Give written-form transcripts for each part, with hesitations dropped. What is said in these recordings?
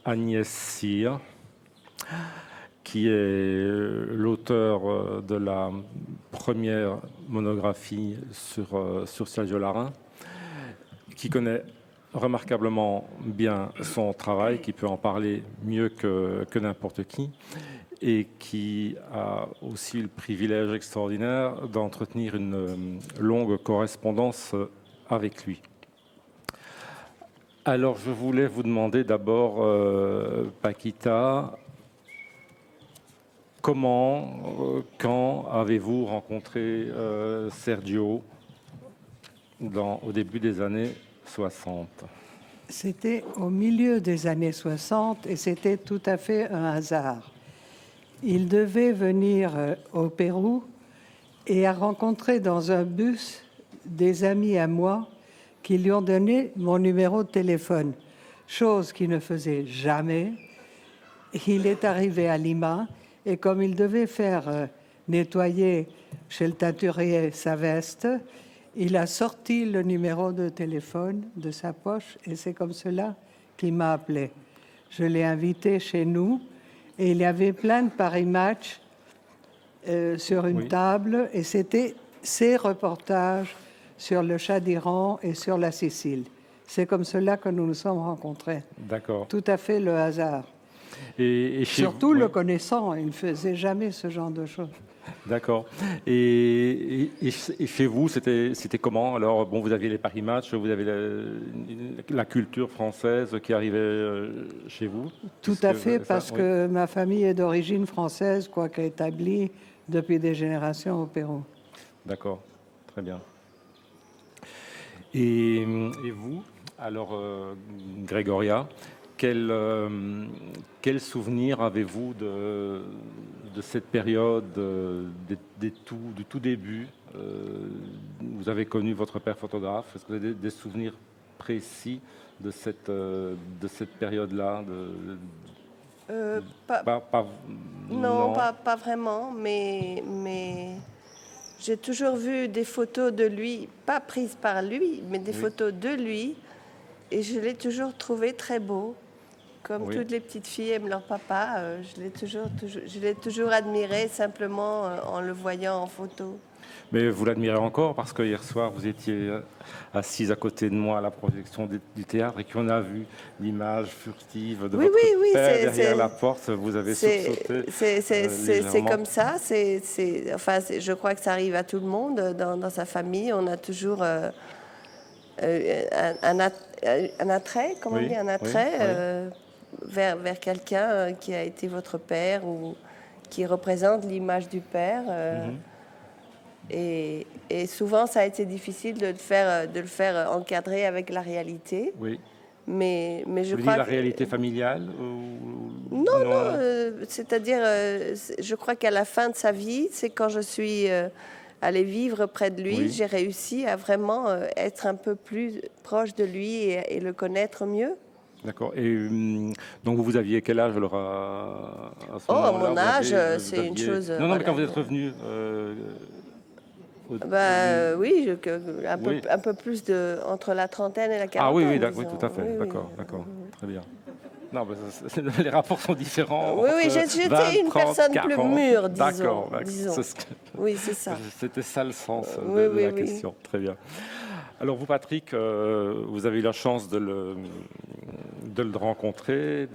Agnès Cyr, qui est l'auteur de la première monographie sur Sergio Larin, qui connaît remarquablement bien son travail, qui peut en parler mieux que n'importe qui, et qui a aussi le privilège extraordinaire d'entretenir une longue correspondance avec lui. Alors, je voulais vous demander d'abord, Paquita, comment, quand avez-vous rencontré Sergio au début des années 60? C'était au milieu des années 60 et c'était tout à fait un hasard. Il devait venir au Pérou et a rencontré dans un bus des amis à moi qui lui ont donné mon numéro de téléphone, chose qu'il ne faisait jamais. Il est arrivé à Lima et comme il devait faire nettoyer chez le teinturier sa veste, il a sorti le numéro de téléphone de sa poche et c'est comme cela qu'il m'a appelé. Je l'ai invité chez nous et il y avait plein de Paris Match sur une table et c'était ses reportages sur le Shah d'Iran et sur la Sicile. C'est comme cela que nous nous sommes rencontrés. D'accord. Tout à fait le hasard. Et surtout le connaissant, il ne faisait jamais ce genre de choses. D'accord. Et chez vous, c'était comment? Alors, bon, vous aviez les Paris Match, vous avez la culture française qui arrivait chez vous? Tout à fait, parce que ma famille est d'origine française, quoique établie depuis des générations au Pérou. D'accord, très bien. Et vous, alors, Grégoria, quel souvenir avez-vous de cette période du tout début? Vous avez connu votre père photographe. Est-ce que vous avez des souvenirs précis de cette période-là? Non, pas vraiment, mais j'ai toujours vu des photos de lui, pas prises par lui, mais des photos de lui, et je l'ai toujours trouvé très beau. Comme toutes les petites filles aiment leur papa, je l'ai toujours admiré simplement en le voyant en photo. Mais vous l'admirez encore parce que hier soir, vous étiez assise à côté de moi à la projection du théâtre et qu'on a vu l'image furtive de votre père derrière la porte. Vous avez sursauté. C'est comme ça. Je crois que ça arrive à tout le monde dans sa famille. On a toujours un attrait, comment on dit, un attrait vers quelqu'un qui a été votre père ou qui représente l'image du père. Et souvent, ça a été difficile de le faire encadrer avec la réalité. Oui. Mais je crois que la réalité familiale Non. C'est-à-dire, je crois qu'à la fin de sa vie, c'est quand je suis allée vivre près de lui, j'ai réussi à vraiment être un peu plus proche de lui et le connaître mieux. D'accord. Et donc vous aviez quel âge alors à ce moment-là? Mon âge, c'est une chose. Non, mais quand vous êtes revenu. Oui, un peu plus entre la trentaine et la quarantaine. Ah oui, tout à fait. Oui, d'accord, très bien. Non, les rapports sont différents. Oui, j'étais une personne 40. Plus mûre, disons. D'accord, oui, c'est ça. C'était ça le sens de la question. Très bien. Alors vous, Patrick, vous avez eu la chance de le rencontrer,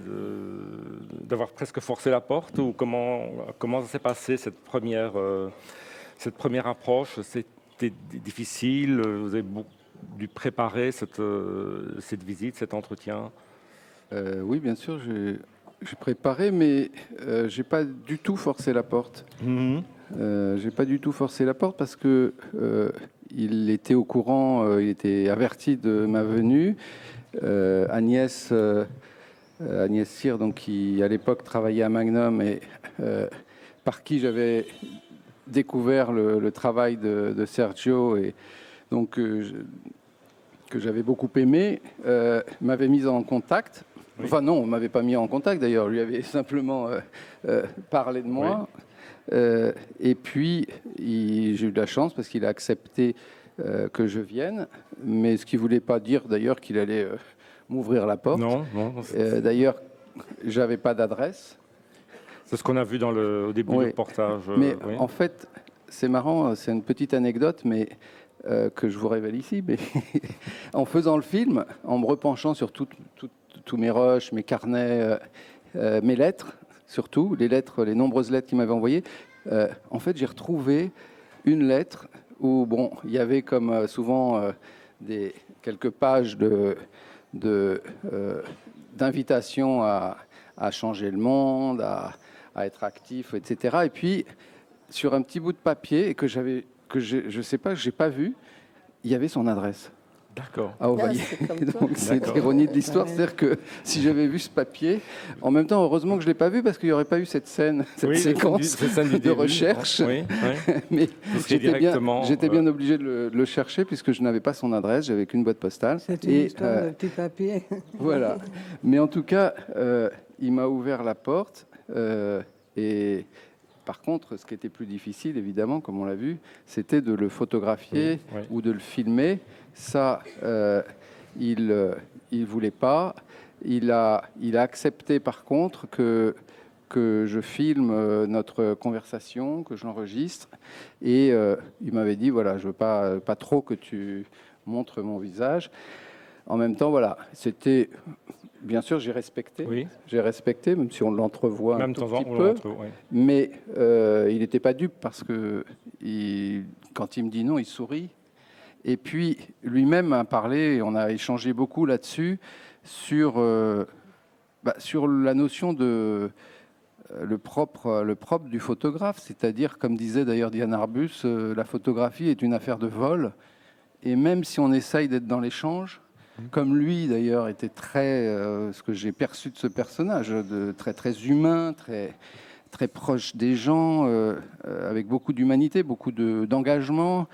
d'avoir presque forcé la porte, ou comment ça s'est passé cette première approche? C'était difficile, vous avez dû préparer cette visite, cet entretien? Oui, bien sûr, j'ai préparé, mais j'ai pas du tout forcé la porte. J'ai pas du tout forcé la porte parce que il était au courant, il était averti de ma venue. Agnès Cyr, donc qui à l'époque travaillait à Magnum et par qui j'avais découvert le travail de Sergio et donc que j'avais beaucoup aimé, m'avait mis en contact. Enfin non, on ne m'avait pas mis en contact d'ailleurs, lui avait simplement parlé de moi. Et puis, j'ai eu de la chance parce qu'il a accepté que je vienne, mais ce qui ne voulait pas dire d'ailleurs qu'il allait m'ouvrir la porte. Non. D'ailleurs, j'avais pas d'adresse. C'est ce qu'on a vu au début du reportage. Mais en fait, c'est marrant, c'est une petite anecdote, mais que je vous révèle ici. Mais en faisant le film, en me repenchant sur tous mes rushs, mes carnets, mes lettres, surtout les nombreuses lettres qu'il m'avait envoyées, en fait, j'ai retrouvé une lettre où, bon, il y avait comme souvent quelques pages d'invitation à changer le monde, à être actif, etc. Et puis, sur un petit bout de papier je sais pas, que j'ai pas vu, il y avait son adresse. D'accord. À Ovaillé. Donc c'est l'ironie de l'histoire, c'est-à-dire que si j'avais vu ce papier, en même temps, heureusement que je l'ai pas vu parce qu'il n'y aurait pas eu cette séquence de recherche. Oui. Mais j'étais bien obligé de le chercher puisque je n'avais pas son adresse, j'avais qu'une boîte postale. C'est une histoire de petit papier. Voilà. Mais en tout cas, il m'a ouvert la porte et par contre, ce qui était plus difficile, évidemment, comme on l'a vu, c'était de le photographier ou de le filmer. Ça, il voulait pas. Il a accepté, par contre, que je filme notre conversation, que je l'enregistre. Et il m'avait dit, voilà, je veux pas trop que tu montres mon visage. En même temps, voilà, c'était... Bien sûr, j'ai respecté, même si on l'entrevoit un tout petit peu. Mais il n'était pas dupe parce que quand il me dit non, il sourit. Et puis, lui-même m'a parlé, et on a échangé beaucoup là-dessus, sur la notion de le propre du photographe. C'est-à-dire, comme disait d'ailleurs Diane Arbus, la photographie est une affaire de vol. Et même si on essaye d'être dans l'échange, comme lui d'ailleurs était très, ce que j'ai perçu de ce personnage, très très humain, très très proche des gens, avec beaucoup d'humanité, beaucoup d'engagement.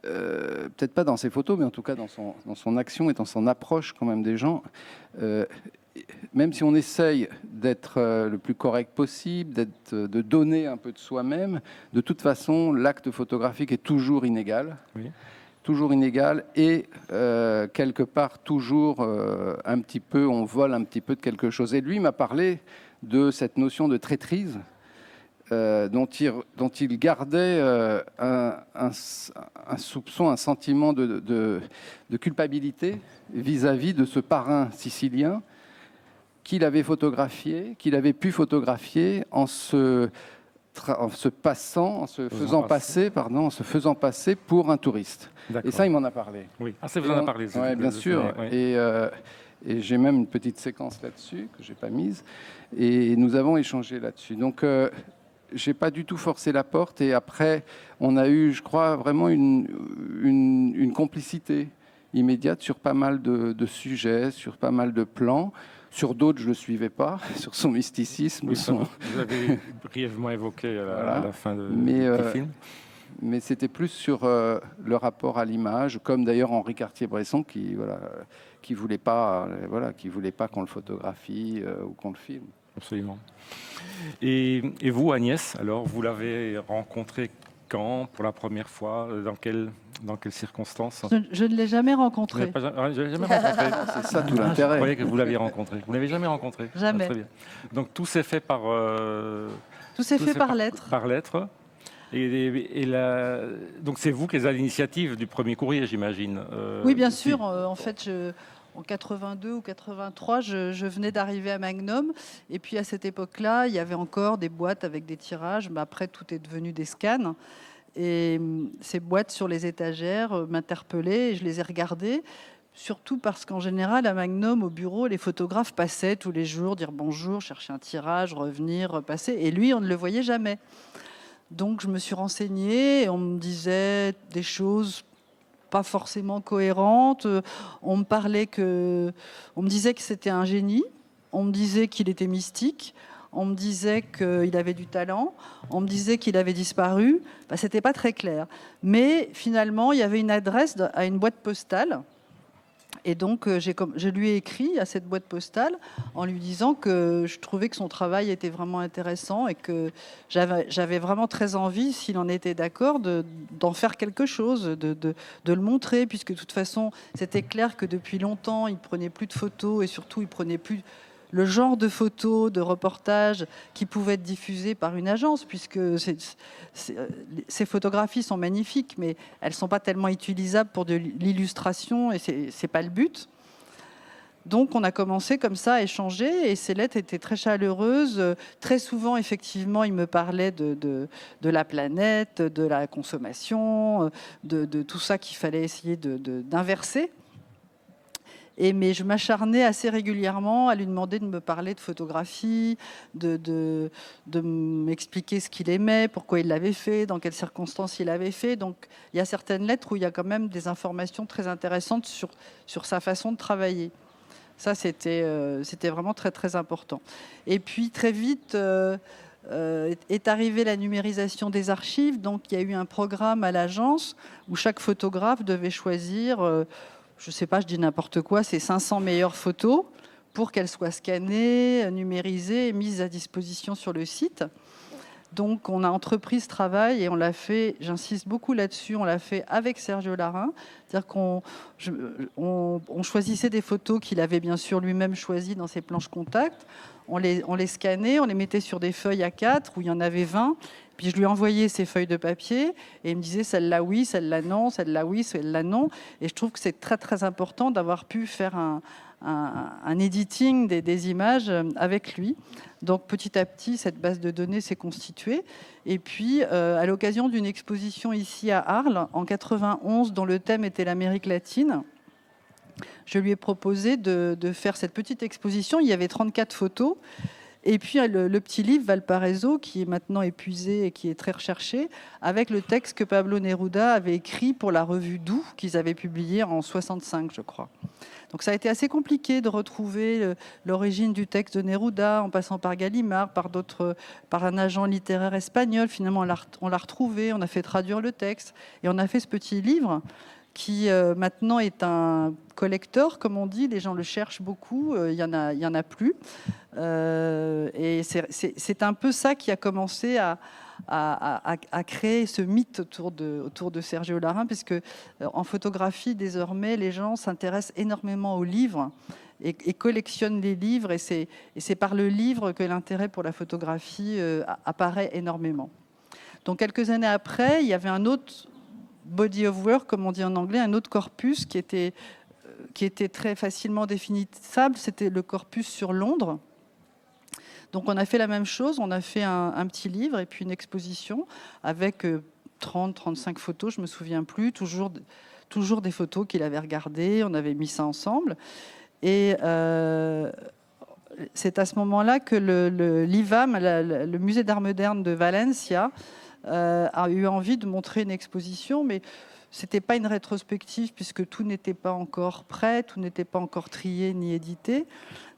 Peut-être pas dans ses photos, mais en tout cas dans son action et dans son approche quand même des gens. Même si on essaye d'être le plus correct possible, de donner un peu de soi-même, de toute façon, l'acte photographique est toujours inégal. Oui. Toujours inégal et quelque part toujours un petit peu, on vole un petit peu de quelque chose. Et lui m'a parlé de cette notion de traîtrise dont il gardait un soupçon, un sentiment de culpabilité vis-à-vis de ce parrain sicilien qu'il avait photographié, qu'il avait pu photographier en se faisant passer pour un touriste. Et ça, il m'en a parlé. Oui. Ah, ça vous en a parlé. Oui, bien sûr. Et j'ai même une petite séquence là-dessus que j'ai pas mise. Et nous avons échangé là-dessus. Donc, j'ai pas du tout forcé la porte. Et après, on a eu, je crois, vraiment une complicité immédiate sur pas mal de sujets, sur pas mal de plans. Sur d'autres, je ne le suivais pas, sur son mysticisme. Oui, vous l'avez brièvement évoqué à la fin du film. Mais c'était plus sur le rapport à l'image, comme d'ailleurs Henri Cartier-Bresson qui voulait pas qu'on le photographie ou qu'on le filme. Absolument. Et vous, Agnès, alors, vous l'avez rencontré quand, pour la première fois, dans quelles circonstances? Je ne l'ai jamais rencontré. Je l'ai jamais rencontré. C'est ça tout l'intérêt. Je croyais que vous l'aviez rencontré. Vous ne l'avez jamais rencontré? Jamais. Très bien. Donc tout s'est fait par... tout s'est fait par lettre. Par lettre. Donc c'est vous qui êtes à l'initiative du premier courrier, j'imagine. Oui, bien sûr. En fait, en 82 ou 83, je venais d'arriver à Magnum. Et puis à cette époque-là, il y avait encore des boîtes avec des tirages. Mais après, tout est devenu des scans. Et ces boîtes sur les étagères m'interpellaient et je les ai regardées. Surtout parce qu'en général, à Magnum, au bureau, les photographes passaient tous les jours, dire bonjour, chercher un tirage, revenir, repasser. Et lui, on ne le voyait jamais. Donc je me suis renseignée et on me disait des choses pas forcément cohérentes. On me disait que c'était un génie. On me disait qu'il était mystique. On me disait qu'il avait du talent. On me disait qu'il avait disparu. C'était pas très clair. Mais finalement, il y avait une adresse à une boîte postale. Et donc, je lui ai écrit à cette boîte postale en lui disant que je trouvais que son travail était vraiment intéressant et que j'avais vraiment très envie, s'il en était d'accord, d'en faire quelque chose, de le montrer, puisque de toute façon, c'était clair que depuis longtemps, il ne prenait plus de photos et surtout, il ne prenait plus le genre de photos, de reportages qui pouvaient être diffusés par une agence, puisque ces photographies sont magnifiques, mais elles ne sont pas tellement utilisables pour de l'illustration, et ce n'est pas le but. Donc on a commencé comme ça à échanger, et ces lettres étaient très chaleureuses. Très souvent, effectivement, il me parlait de la planète, de la consommation, de tout ça qu'il fallait essayer d'inverser. Mais je m'acharnais assez régulièrement à lui demander de me parler de photographie, de m'expliquer ce qu'il aimait, pourquoi il l'avait fait, dans quelles circonstances il l'avait fait. Donc il y a certaines lettres où il y a quand même des informations très intéressantes sur sa façon de travailler. Ça, c'était vraiment très, très important. Et puis très vite est arrivée la numérisation des archives. Donc il y a eu un programme à l'agence où chaque photographe devait choisir... je ne sais pas, je dis n'importe quoi, c'est 500 meilleures photos pour qu'elles soient scannées, numérisées et mises à disposition sur le site. Donc, on a entrepris ce travail et on l'a fait, j'insiste beaucoup là-dessus, on l'a fait avec Sergio Larin. C'est-à-dire qu'on choisissait des photos qu'il avait bien sûr lui-même choisies dans ses planches contact. On les scannait, on les mettait sur des feuilles A4 où il y en avait 20. Puis je lui envoyais ces feuilles de papier et il me disait celle-là oui, celle-là non, celle-là oui, celle-là non. Et je trouve que c'est très très important d'avoir pu faire un editing des images avec lui. Donc petit à petit, cette base de données s'est constituée. Et puis, à l'occasion d'une exposition ici à Arles, en 91, dont le thème était l'Amérique latine, je lui ai proposé de faire cette petite exposition. Il y avait 34 photos. Et puis le petit livre Valparaiso, qui est maintenant épuisé et qui est très recherché, avec le texte que Pablo Neruda avait écrit pour la revue Doux, qu'ils avaient publié en 65, je crois. Donc ça a été assez compliqué de retrouver l'origine du texte de Neruda, en passant par Gallimard, par un agent littéraire espagnol. Finalement, on l'a retrouvé, on a fait traduire le texte, et on a fait ce petit livre qui maintenant est un collector, comme on dit. Les gens le cherchent beaucoup, il y en a plus. Et c'est un peu ça qui a commencé à créer ce mythe autour de Sergio Larin, parce que en photographie, désormais, les gens s'intéressent énormément aux livres et collectionnent les livres, et c'est par le livre que l'intérêt pour la photographie apparaît énormément. Donc quelques années après, il y avait un autre body of work, comme on dit en anglais, un autre corpus qui était très facilement définissable, c'était le corpus sur Londres. Donc on a fait la même chose, on a fait un petit livre et puis une exposition avec 30-35 photos, je ne me souviens plus, toujours des photos qu'il avait regardées, on avait mis ça ensemble. Et c'est à ce moment-là que l'IVAM, le musée d'art moderne de Valencia, a eu envie de montrer une exposition, mais ce n'était pas une rétrospective puisque tout n'était pas encore prêt, tout n'était pas encore trié ni édité.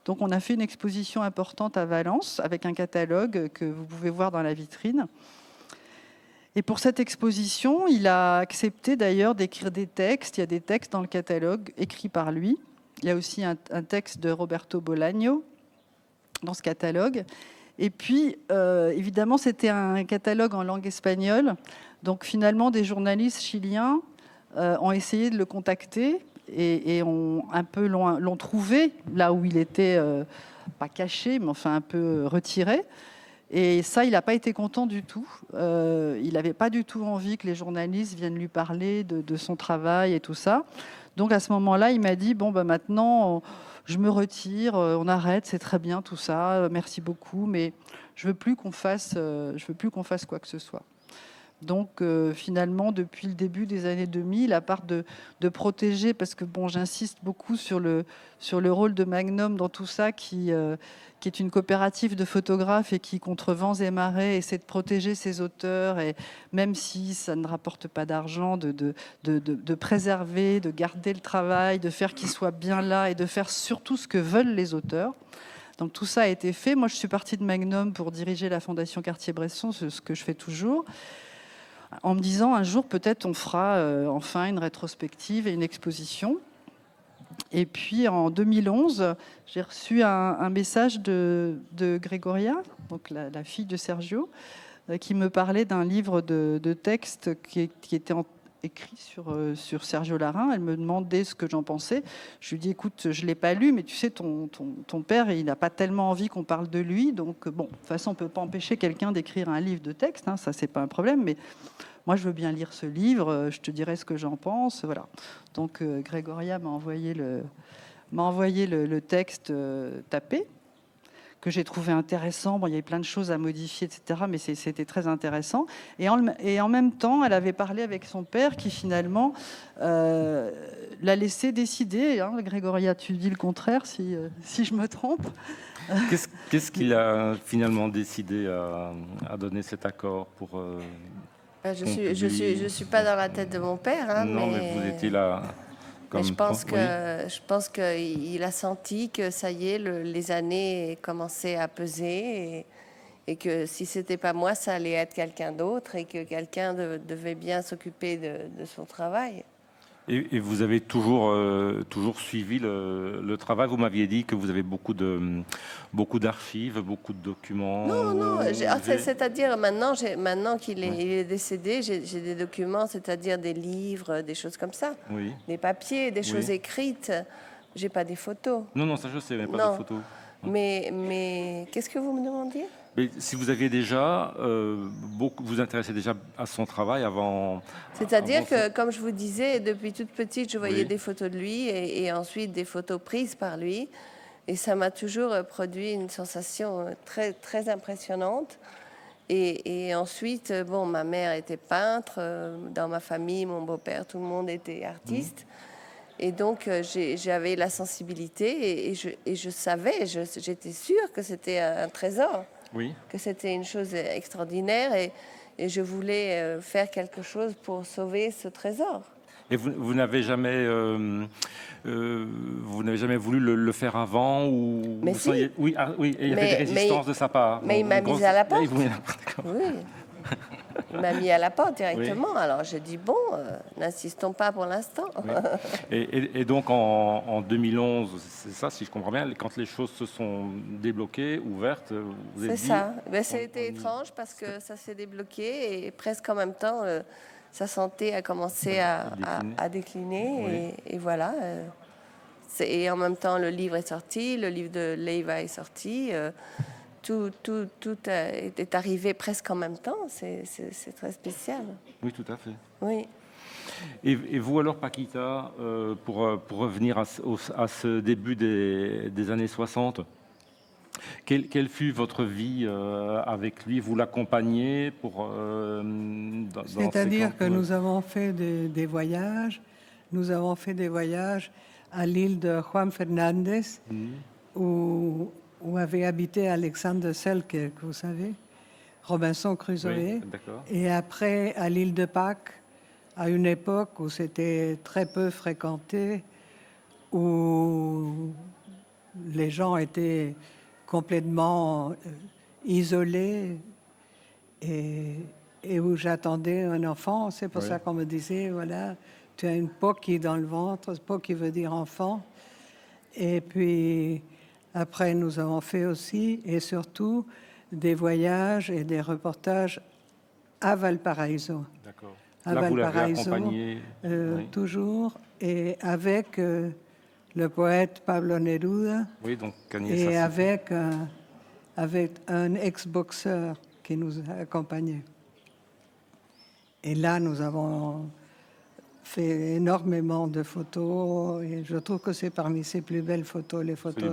Donc on a fait une exposition importante à Valence avec un catalogue que vous pouvez voir dans la vitrine. Et pour cette exposition, il a accepté d'ailleurs d'écrire des textes. Il y a des textes dans le catalogue écrits par lui. Il y a aussi un texte de Roberto Bolaño dans ce catalogue. Et puis, évidemment, c'était un catalogue en langue espagnole. Donc, finalement, des journalistes chiliens ont essayé de le contacter et l'ont trouvé là où il était, pas caché, mais enfin un peu retiré. Et ça, il n'a pas été content du tout. Il n'avait pas du tout envie que les journalistes viennent lui parler de son travail et tout ça. Donc, à ce moment-là, il m'a dit, bon, maintenant... je me retire, on arrête, c'est très bien tout ça, merci beaucoup, mais je veux plus qu'on fasse quoi que ce soit. Donc finalement, depuis le début des années 2000, à part de protéger, parce que bon, j'insiste beaucoup sur le rôle de Magnum dans tout ça, qui est une coopérative de photographes et qui, contre vents et marées, essaie de protéger ses auteurs, et même si ça ne rapporte pas d'argent, de préserver, de garder le travail, de faire qu'il soit bien là et de faire surtout ce que veulent les auteurs. Donc tout ça a été fait. Moi, je suis partie de Magnum pour diriger la Fondation Cartier-Bresson, ce que je fais toujours, en me disant un jour peut-être on fera enfin une rétrospective et une exposition. Et puis en 2011, j'ai reçu un message de Grégoria, donc la fille de Sergio, qui me parlait d'un livre de textes qui était écrit sur Sergio Larain. Elle me demandait ce que j'en pensais. Je lui dis, écoute, je ne l'ai pas lu, mais tu sais, ton père, il n'a pas tellement envie qu'on parle de lui. Donc, bon, de toute façon, on ne peut pas empêcher quelqu'un d'écrire un livre de texte, hein, ça, c'est pas un problème. Mais moi, je veux bien lire ce livre, je te dirai ce que j'en pense. Voilà. Donc, Grégoria m'a envoyé le texte tapé, que j'ai trouvé intéressant. Bon, il y avait plein de choses à modifier, etc. Mais c'était très intéressant. Et en même temps, elle avait parlé avec son père qui, finalement, l'a laissé décider. Hein. Grégoria, tu dis le contraire, si je me trompe. Qu'est-ce qu'il a finalement décidé à donner cet accord pour... Je suis pas dans la tête de mon père. Hein, non, mais vous étiez là... Mais je pense qu'il a senti que ça y est, les années commençaient à peser et que si c'était pas moi, ça allait être quelqu'un d'autre et que quelqu'un devait bien s'occuper de son travail. Et vous avez toujours suivi le travail. Vous m'aviez dit que vous avez beaucoup d'archives, beaucoup de documents. Non, c'est-à-dire maintenant qu'il est décédé, j'ai des documents, c'est-à-dire des livres, des choses comme ça, des papiers, des choses écrites. J'ai pas des photos. Non, ça je sais, mais pas de photos. Mais qu'est-ce que vous me demandiez ? Mais si vous aviez déjà vous intéressez déjà à son travail avant. C'est-à-dire que, comme je vous disais, depuis toute petite, je voyais des photos de lui et ensuite des photos prises par lui. Et ça m'a toujours produit une sensation très, très impressionnante. Et ensuite, bon, ma mère était peintre. Dans ma famille, mon beau-père, tout le monde était artiste. Et donc, j'avais la sensibilité et je savais, j'étais sûre que c'était un trésor. Que c'était une chose extraordinaire et je voulais faire quelque chose pour sauver ce trésor. Et vous n'avez jamais voulu le faire avant ou mais si. Oui, il y avait des résistances de sa part. Mais il m'a mise à la porte. Oui. Il m'a mis à la porte directement. Oui. Alors j'ai dit, bon, n'insistons pas pour l'instant. Oui. Et donc en 2011, c'est ça, si je comprends bien, quand les choses se sont débloquées, ouvertes, vous avez dit... C'est ça. Ben, c'était étrange parce que ça s'est débloqué et presque en même temps, sa santé a commencé à décliner. Et voilà. Et en même temps, le livre est sorti, le livre de Leiva est sorti. Tout est arrivé presque en même temps. C'est très spécial. Oui, tout à fait. Oui. Et vous alors, Paquita, pour revenir à ce début des années 60, quelle fut votre vie avec lui? Vous l'accompagnez C'est-à-dire que nous avons fait des voyages. Nous avons fait des voyages à l'île de Juan Fernandez, où avait habité Alexander Selkirk, vous savez, Robinson Crusoe. Oui, et après, à l'île de Pâques, à une époque où c'était très peu fréquenté, où les gens étaient complètement isolés et où j'attendais un enfant. C'est pour ça qu'on me disait, voilà, tu as une Poki dans le ventre. Poki veut dire enfant. Et puis... Après, nous avons fait aussi et surtout des voyages et des reportages à Valparaiso. D'accord. À là, Valparaiso, vous l'avez accompagné toujours, et avec le poète Pablo Neruda, donc, et avec un ex-boxeur qui nous a accompagnés. Et là, nous avons fait énormément de photos et je trouve que c'est parmi ses plus belles photos, les photos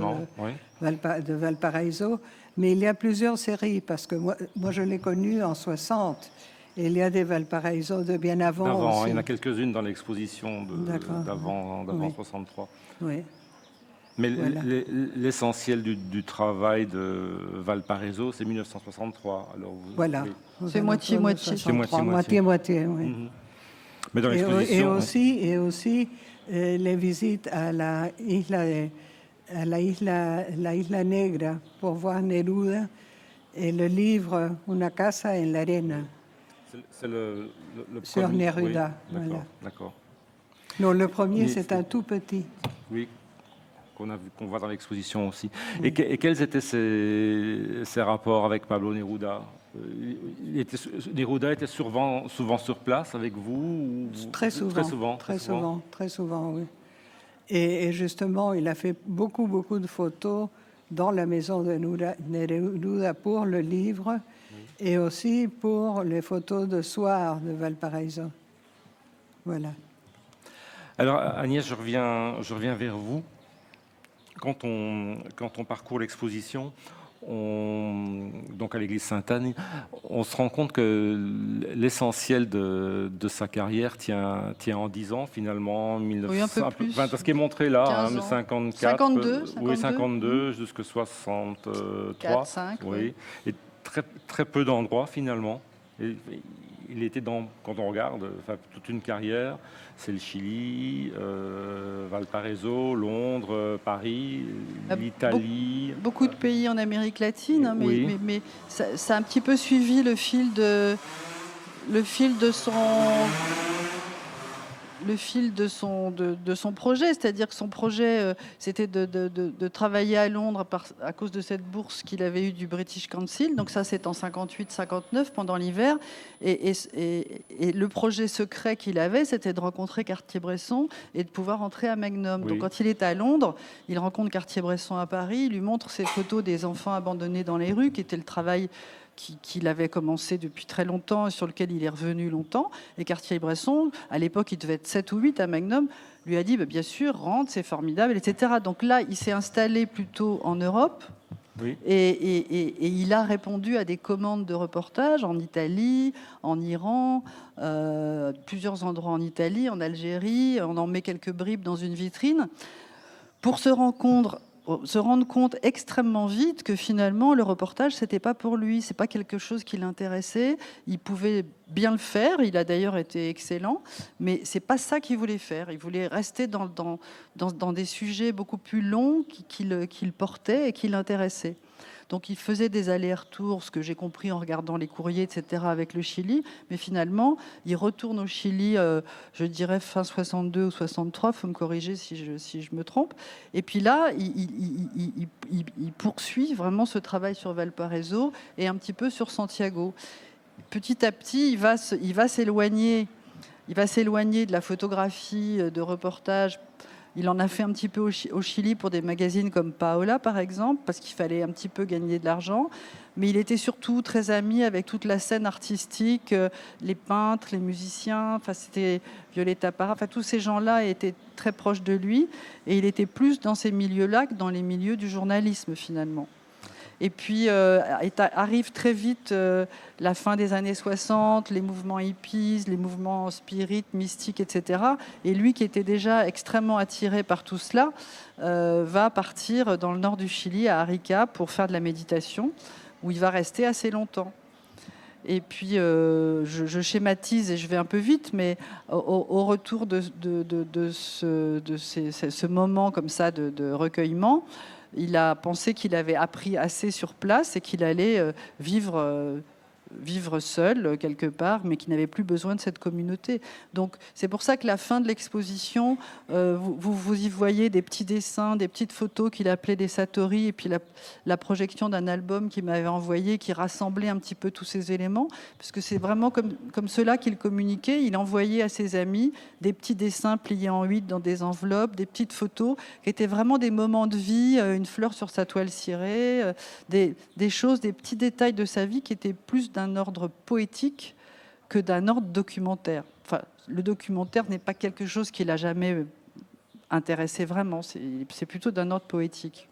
de Valparaiso. Mais il y a plusieurs séries parce que moi je l'ai connu en 60 et il y a des Valparaiso de bien avant aussi. Il y en a quelques-unes dans l'exposition d'avant 63. Oui. Mais voilà. L'essentiel du travail de Valparaiso, c'est 1963. Alors voilà. C'est moitié-moitié. C'est moitié-moitié, oui. Mais dans l'exposition, et aussi les visites à la Isla Negra pour voir Neruda et le livre Una casa en la arena. C'est le sur Neruda. Oui, voilà. D'accord. Non, le premier, c'est un tout petit. Oui, qu'on voit dans l'exposition aussi. Et quels étaient ses rapports avec Pablo Neruda? Neruda était souvent sur place avec vous? Très souvent. Très souvent, oui. Et justement, il a fait beaucoup de photos dans la maison de Neruda pour le livre et aussi pour les photos de soir de Valparaiso. Voilà. Alors Agnès, je reviens vers vous. Quand on parcourt l'exposition, donc à l'église Sainte-Anne, on se rend compte que l'essentiel de sa carrière tient en 10 ans finalement. Oui, un peu plus. Enfin, ce qui est montré là, 54, 52, 52, oui, 52 jusqu'à 63. 4, 5, oui. Et très peu d'endroits finalement. Et il était quand on regarde, toute une carrière, c'est le Chili, Valparaiso, Londres, Paris, l'Italie. Beaucoup de pays en Amérique latine, hein, mais ça a un petit peu suivi le fil de son projet, c'est-à-dire que son projet, c'était de travailler à Londres à cause de cette bourse qu'il avait eue du British Council. Donc ça, c'est en 58-59, pendant l'hiver. Et le projet secret qu'il avait, c'était de rencontrer Cartier-Bresson et de pouvoir entrer à Magnum. Oui. Donc quand il est à Londres, il rencontre Cartier-Bresson à Paris, il lui montre ces photos des enfants abandonnés dans les rues, qui était le travail qu'il avait commencé depuis très longtemps et sur lequel il est revenu longtemps. Et Cartier-Bresson, à l'époque, il devait être 7 ou 8 à Magnum, lui a dit bien sûr, rentre, c'est formidable, etc. Donc là, il s'est installé plutôt en Europe. Oui. Et il a répondu à des commandes de reportage en Italie, en Iran, plusieurs endroits en Italie, en Algérie. On en met quelques bribes dans une vitrine pour se rendre compte extrêmement vite que finalement le reportage, c'était pas pour lui, c'est pas quelque chose qui l'intéressait. Il pouvait bien le faire, il a d'ailleurs été excellent, mais c'est pas ça qu'il voulait faire. Il voulait rester dans des sujets beaucoup plus longs qui le portaient et qui l'intéressaient. Donc il faisait des allers-retours, ce que j'ai compris en regardant les courriers, etc., avec le Chili. Mais finalement, il retourne au Chili, je dirais fin 62 ou 63, il faut me corriger si je me trompe. Et puis là, il poursuit vraiment ce travail sur Valparaiso et un petit peu sur Santiago. Petit à petit, il va s'éloigner de la photographie, de reportage. Il en a fait un petit peu au Chili pour des magazines comme Paola, par exemple, parce qu'il fallait un petit peu gagner de l'argent. Mais il était surtout très ami avec toute la scène artistique, les peintres, les musiciens. Enfin, c'était Violeta Parra. Enfin, tous ces gens-là étaient très proches de lui. Et il était plus dans ces milieux-là que dans les milieux du journalisme, finalement. Et puis arrive très vite la fin des années 60, les mouvements hippies, les mouvements spirites, mystiques, etc. Et lui, qui était déjà extrêmement attiré par tout cela, va partir dans le nord du Chili, à Arica, pour faire de la méditation, où il va rester assez longtemps. Et puis, je schématise et je vais un peu vite, mais au retour de ce moment comme ça de recueillement, il a pensé qu'il avait appris assez sur place et qu'il allait vivre seul quelque part, mais qu'il n'avait plus besoin de cette communauté. Donc c'est pour ça que la fin de l'exposition, vous y voyez des petits dessins, des petites photos qu'il appelait des satori, et puis la projection d'un album qu'il m'avait envoyé qui rassemblait un petit peu tous ces éléments, parce que c'est vraiment comme cela qu'il communiquait. Il envoyait à ses amis des petits dessins pliés en 8 dans des enveloppes, des petites photos qui étaient vraiment des moments de vie, une fleur sur sa toile cirée, des choses, des petits détails de sa vie qui étaient plus d'un ordre poétique que d'un ordre documentaire. Enfin, le documentaire n'est pas quelque chose qui l'a jamais intéressé vraiment, c'est plutôt d'un ordre poétique.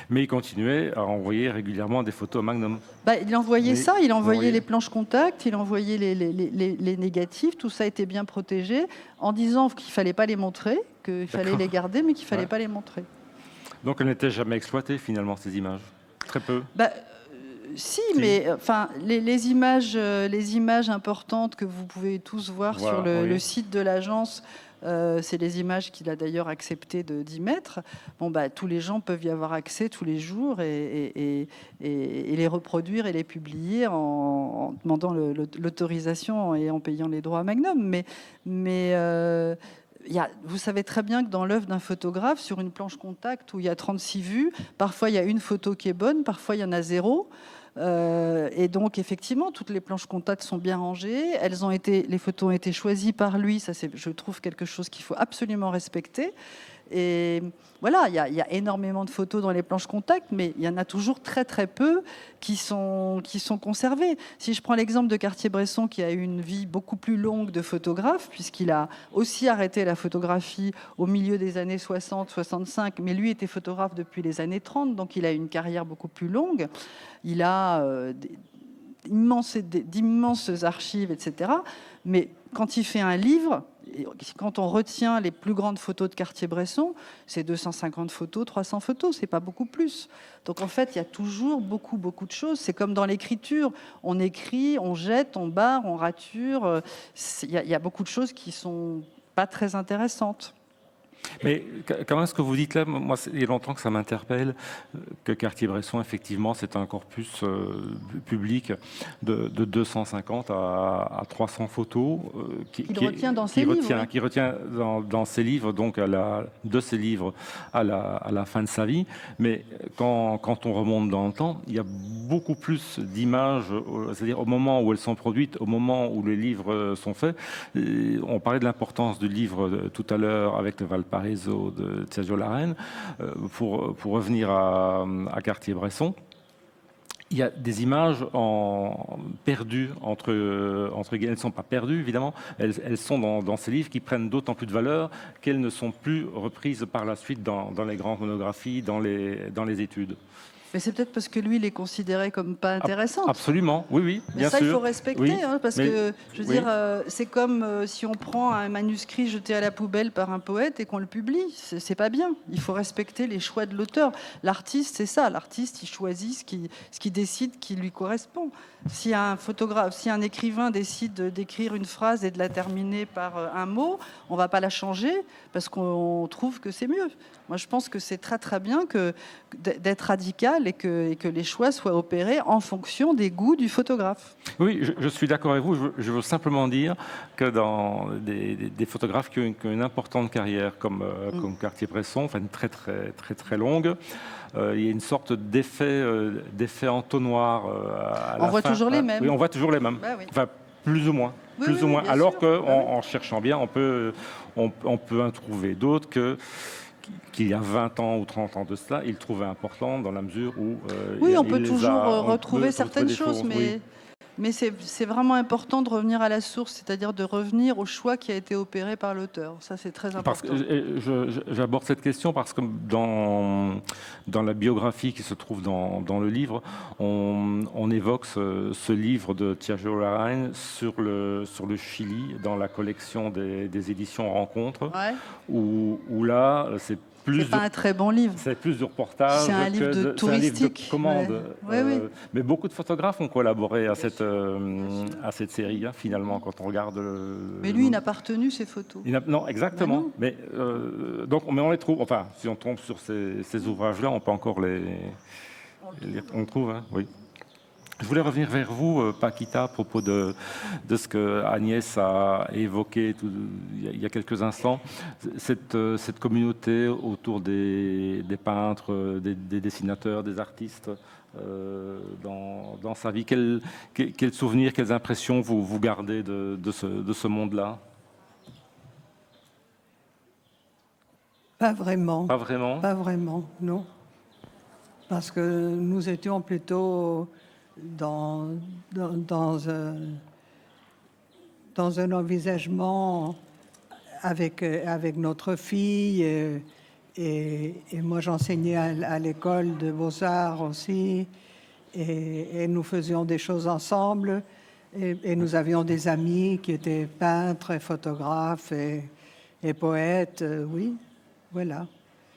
Mais il continuait à envoyer régulièrement des photos à Magnum. Il envoyait ça, il envoyait les planches contact, il envoyait les négatifs, tout ça était bien protégé, en disant qu'il ne fallait pas les montrer, qu'il fallait les garder, mais qu'il ne fallait pas les montrer. Donc elles n'étaient jamais exploitées finalement, ces images? Très peu. Si, mais enfin, les images importantes que vous pouvez tous voir sur le site de l'agence, c'est les images qu'il a d'ailleurs accepté d'y mettre. Tous les gens peuvent y avoir accès tous les jours et les reproduire et les publier en demandant l'autorisation et en payant les droits à Magnum. Mais vous savez très bien que dans l'œuvre d'un photographe, sur une planche contact où il y a 36 vues, parfois il y a une photo qui est bonne, parfois il y en a 0. Et donc, effectivement, toutes les planches contact sont bien rangées. Les photos ont été choisies par lui. Ça, c'est, je trouve, quelque chose qu'il faut absolument respecter. Et voilà, il y a énormément de photos dans les planches contact, mais il y en a toujours très très peu qui sont conservées. Si je prends l'exemple de Cartier-Bresson, qui a eu une vie beaucoup plus longue de photographe, puisqu'il a aussi arrêté la photographie au milieu des années 60-65, mais lui était photographe depuis les années 30, donc il a eu une carrière beaucoup plus longue. Il a d'immenses archives, etc. Mais quand il fait un livre, quand on retient les plus grandes photos de Cartier-Bresson, c'est 250 photos, 300 photos, c'est pas beaucoup plus. Donc en fait, il y a toujours beaucoup de choses. C'est comme dans l'écriture, on écrit, on jette, on barre, on rature. Il y a beaucoup de choses qui sont pas très intéressantes. Mais quand même, ce que vous dites là, moi, il y a longtemps que ça m'interpelle, que Cartier-Bresson, effectivement, c'est un corpus public de 250 à 300 photos qui retient dans ses livres. Qui retient dans ses livres, donc de ses livres à la fin de sa vie. Mais quand on remonte dans le temps, il y a beaucoup plus d'images, c'est-à-dire au moment où elles sont produites, au moment où les livres sont faits. On parlait de l'importance du livre tout à l'heure avec le Valparaiso de Sergio Larraín. Pour revenir à Cartier-Bresson, il y a des images perdues entre guillemets. Elles ne sont pas perdues, évidemment. Elles sont dans ces livres qui prennent d'autant plus de valeur qu'elles ne sont plus reprises par la suite dans les grandes monographies, dans les études. Mais c'est peut-être parce que lui, il est considéré comme pas intéressant. Absolument, oui, bien sûr. Mais ça, il faut respecter, oui, parce que, je veux dire, c'est comme si on prend un manuscrit jeté à la poubelle par un poète et qu'on le publie. C'est pas bien. Il faut respecter les choix de l'auteur. L'artiste, c'est ça. L'artiste, il choisit ce qui décide qui lui correspond. Si un photographe, si un écrivain décide d'écrire une phrase et de la terminer par un mot, on va pas la changer parce qu'on trouve que c'est mieux. Moi, je pense que c'est très très bien d'être radical et que les choix soient opérés en fonction des goûts du photographe. Oui, je suis d'accord avec vous. Je veux simplement dire que dans des photographes qui ont une importante carrière comme Cartier-Bresson, enfin une très très très très longue, il y a une sorte d'effet entonnoir. On voit toujours les mêmes. Oui, on voit toujours les mêmes. Bah oui. Enfin, plus ou moins. Oui, plus ou moins. Alors qu'en cherchant bien, on peut en trouver d'autres qu'il y a 20 ans ou 30 ans de cela, il trouvait important dans la mesure où... on peut toujours retrouver certaines choses, mais c'est vraiment important de revenir à la source, c'est-à-dire de revenir au choix qui a été opéré par l'auteur. Ça, c'est très important. Parce que j'aborde cette question parce que dans la biographie qui se trouve dans le livre, on évoque ce livre de Sergio Larraín sur le Chili, dans la collection des éditions Rencontres, où là, c'est pas un très bon livre. C'est plus de reportages. C'est un livre de touristique. C'est un livre de commande. Oui. Mais beaucoup de photographes ont collaboré à cette série, finalement, quand on regarde... Mais lui, il n'a pas retenu ses photos. Non, exactement. Mais on les trouve... Enfin, si on tombe sur ces ouvrages-là, on peut encore on trouve, hein, oui. Je voulais revenir vers vous, Paquita, à propos de ce que Agnès a évoqué il y a quelques instants. Cette communauté autour des peintres, des dessinateurs, des artistes dans sa vie. Quels souvenirs, quelles impressions vous gardez de ce monde-là ? Pas vraiment. Pas vraiment ? Pas vraiment, non. Parce que nous étions plutôt... dans un envisagement avec notre fille et moi j'enseignais à l'école de Beaux-Arts aussi et nous faisions des choses ensemble et nous avions des amis qui étaient peintres et photographes et poètes, oui, voilà.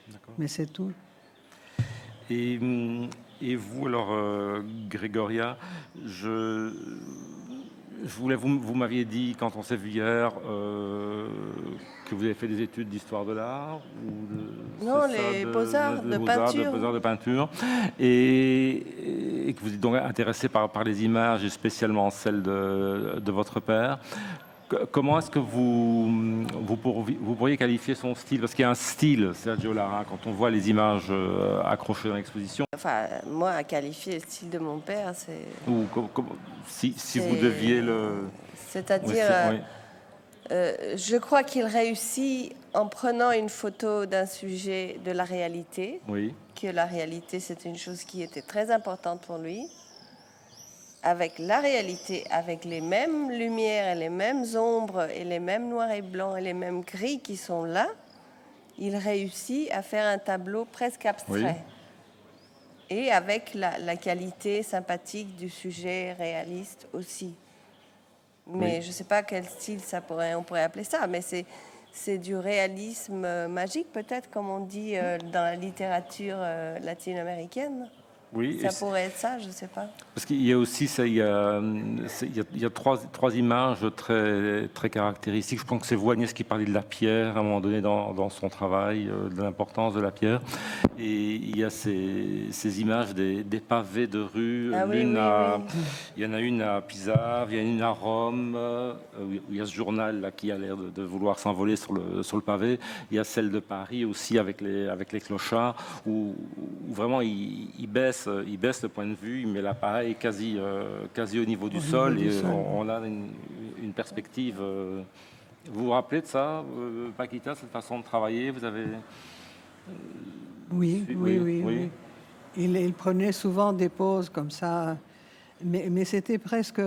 D'accord. Mais c'est tout. Et vous, alors, Grégoria, je voulais, vous m'aviez dit, quand on s'est vu hier, que vous avez fait des études d'histoire de l'art Non, les beaux-arts de peinture. Beaux-arts de peinture. Et que vous êtes donc intéressé par les images, et spécialement celles de votre père. Comment est-ce que vous pourriez qualifier son style? Parce qu'il y a un style, Sergio Lara, quand on voit les images accrochées dans l'exposition. Enfin, moi, à qualifier le style de mon père, c'est... Ou si vous deviez le... C'est-à-dire, je crois qu'il réussit en prenant une photo d'un sujet de la réalité, que la réalité, c'est une chose qui était très importante pour lui, avec la réalité, avec les mêmes lumières et les mêmes ombres et les mêmes noirs et blancs et les mêmes gris qui sont là, il réussit à faire un tableau presque abstrait. Et avec la qualité sympathique du sujet réaliste aussi. Mais je ne sais pas quel style on pourrait appeler ça, mais c'est du réalisme magique peut-être, comme on dit dans la littérature latino-américaine. Oui, ça pourrait être ça, je ne sais pas. Parce qu'il y a aussi il y a trois images très caractéristiques. Je pense que c'est vous, Agnès, qui parlait de la pierre à un moment donné dans son travail, de l'importance de la pierre. Et il y a ces images des pavés de rue. Il y en a une à Pisa, il y en a une à Rome, où il y a ce journal là, qui a l'air de vouloir s'envoler sur le pavé. Il y a celle de Paris aussi avec les clochards, où vraiment il baisse le point de vue, il met l'appareil quasi au niveau du sol, et on a une perspective. Vous vous rappelez de ça, Paquita, cette façon de travailler? Vous avez... Oui. Il prenait souvent des pauses comme ça, mais c'était presque...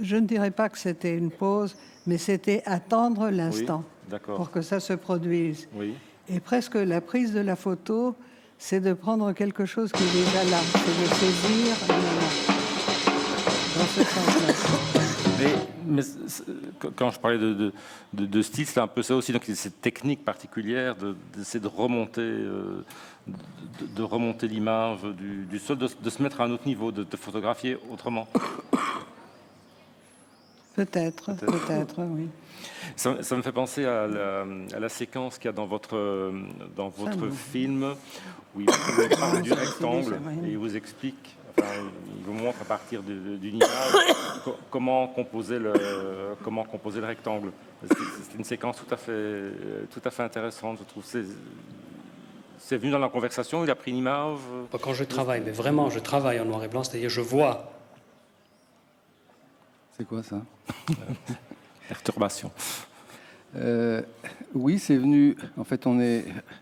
Je ne dirais pas que c'était une pause, mais c'était attendre l'instant pour que ça se produise. Et presque la prise de la photo, c'est de prendre quelque chose qui est déjà là, c'est de saisir le moment. Dans ce sens-là. Mais quand je parlais de style, c'est un peu ça aussi. Donc, cette technique particulière d'essayer de remonter l'image du sol, de se mettre à un autre niveau, de photographier autrement. Peut-être, oui. Ça me fait penser à la séquence qu'il y a dans votre film, où il parle du rectangle et il vous explique, il vous montre à partir d'une image comment composer le rectangle. C'est une séquence tout à fait intéressante, je trouve. C'est venu dans la conversation, il a pris une image. Quand je travaille, mais vraiment je travaille en noir et blanc, c'est-à-dire je vois. C'est quoi ça? Perturbation. Oui, c'est venu. En fait,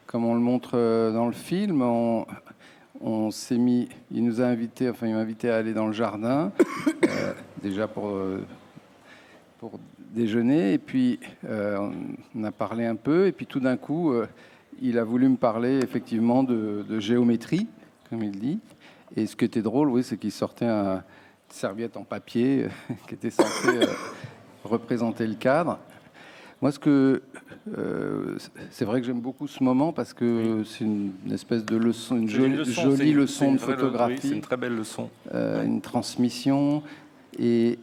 comme on le montre dans le film, on s'est mis. Il nous a invités. Il m'a invité à aller dans le jardin, déjà pour déjeuner. Et puis on a parlé un peu. Et puis tout d'un coup, il a voulu me parler effectivement de géométrie, comme il dit. Et ce qui était drôle, oui, c'est qu'il sortait une serviette en papier qui était censée représenter le cadre. Moi, c'est vrai que j'aime beaucoup ce moment parce que c'est une espèce de leçon, une jolie leçon de photographie. C'est une très belle leçon. Une transmission. Et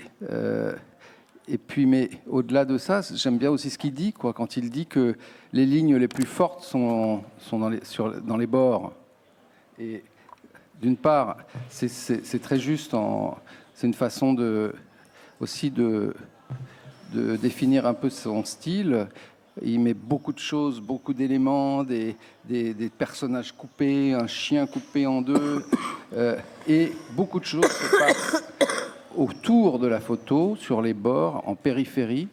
puis, mais au-delà de ça, j'aime bien aussi ce qu'il dit, quand il dit que les lignes les plus fortes sont dans les bords. Et d'une part, c'est très juste. C'est une façon aussi de définir un peu son style. Il met beaucoup de choses, beaucoup d'éléments, des personnages coupés, un chien coupé en deux, et beaucoup de choses se passent autour de la photo, sur les bords, en périphérie.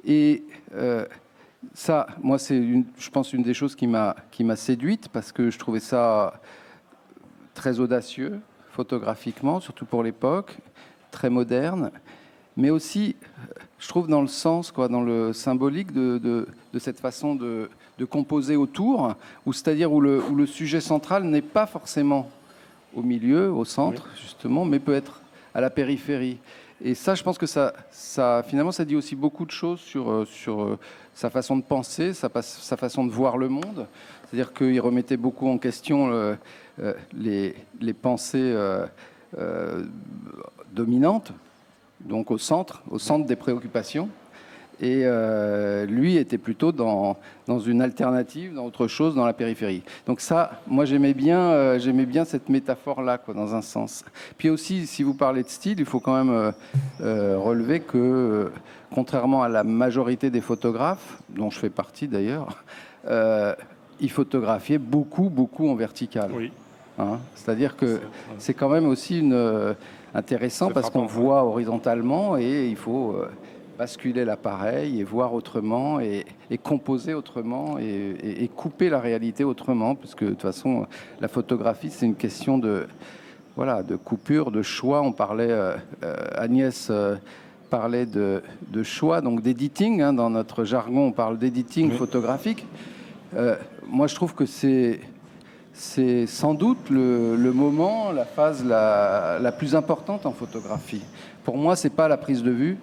Et ça, moi, c'est, je pense, une des choses qui m'a séduite, parce que je trouvais ça très audacieux, photographiquement, surtout pour l'époque, très moderne, mais aussi, je trouve, dans le sens, dans le symbolique de cette façon de composer autour, c'est-à-dire où le sujet central n'est pas forcément au milieu, au centre, justement, mais peut être à la périphérie. Et ça, je pense que ça finalement, ça dit aussi beaucoup de choses sur sa façon de penser, sa façon de voir le monde. C'est-à-dire qu'il remettait beaucoup en question les pensées dominantes, donc au centre des préoccupations. Et lui était plutôt dans une alternative, dans autre chose, dans la périphérie. Donc ça, moi j'aimais bien cette métaphore-là, quoi, dans un sens. Puis aussi, si vous parlez de style, il faut quand même relever que, contrairement à la majorité des photographes, dont je fais partie d'ailleurs, il photographiait beaucoup en vertical. Oui. Hein, c'est-à-dire que c'est quand même aussi intéressant parce qu'on voit horizontalement et il faut basculer l'appareil et voir autrement et composer autrement et couper la réalité autrement, parce que de toute façon la photographie c'est une question de coupure, de choix. On parlait, Agnès parlait de choix, donc d'editing, hein, dans notre jargon on parle d'editing photographique. Moi je trouve que c'est sans doute le moment, la phase la plus importante en photographie. Pour moi, c'est pas la prise de vue.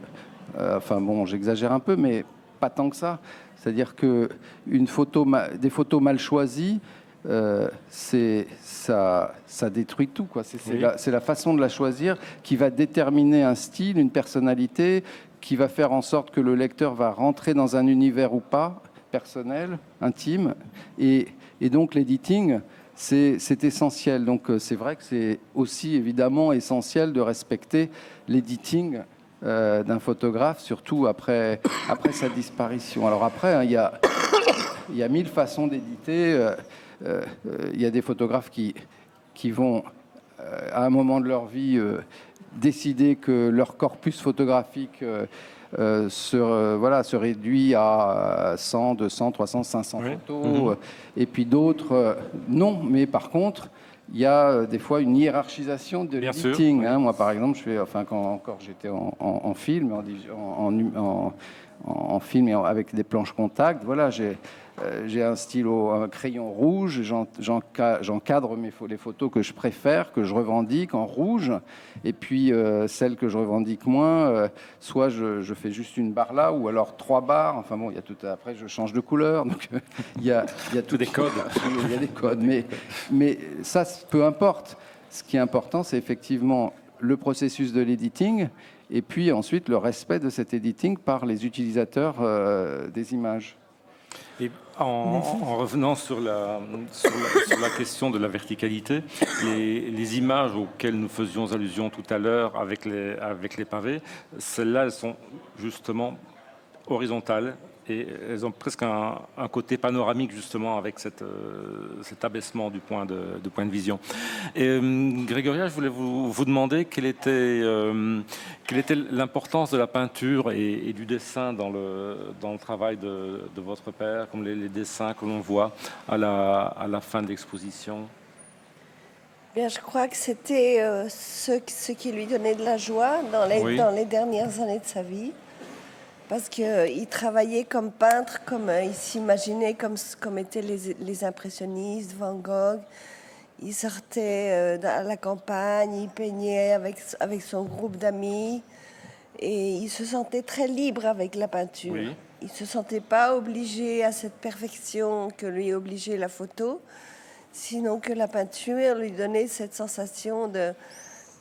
Enfin bon, j'exagère un peu, mais pas tant que ça. C'est-à-dire que des photos mal choisies, ça détruit tout, quoi. C'est la façon de la choisir qui va déterminer un style, une personnalité, qui va faire en sorte que le lecteur va rentrer dans un univers ou pas, personnel, intime. Et donc l'editing, c'est essentiel. Donc c'est vrai que c'est aussi évidemment essentiel de respecter l'editing d'un photographe, surtout après sa disparition. Alors après, hein, il y a 1000 façons d'éditer. Il y a des photographes qui vont, à un moment de leur vie, décider que leur corpus photographique se réduit à 100, 200, 300, 500 photos. Et puis d'autres, non. Mais par contre, il y a des fois une hiérarchisation de l'editing. Hein. Moi, par exemple, quand encore j'étais en film, en film et avec des planches contact, voilà, j'ai un stylo, un crayon rouge, j'encadre les photos que je préfère, que je revendique en rouge, et puis celles que je revendique moins, soit je fais juste une barre là, ou alors 3 barres, enfin bon, il y a tout, après je change de couleur, donc il y a tout des codes. Il y a des codes, mais ça, peu importe. Ce qui est important, c'est effectivement le processus de l'editing, et puis ensuite le respect de cet editing par les utilisateurs des images. Et en revenant sur la question de la verticalité, les images auxquelles nous faisions allusion tout à l'heure avec les pavés, celles-là, elles sont justement horizontales et elles ont presque un côté panoramique justement avec cet abaissement du point de vision. Et Grégoria, je voulais vous demander quelle était l'importance de la peinture et du dessin dans le travail de votre père, comme les dessins que l'on voit à la fin de l'exposition. Bien, je crois que c'était ce qui lui donnait de la joie dans les dernières années de sa vie. Parce qu'il travaillait comme peintre, comme il s'imaginait comme étaient les impressionnistes, Van Gogh. Il sortait à la campagne, il peignait avec son groupe d'amis. Et il se sentait très libre avec la peinture. Oui. Il ne se sentait pas obligé à cette perfection que lui obligeait la photo, sinon que la peinture lui donnait cette sensation de...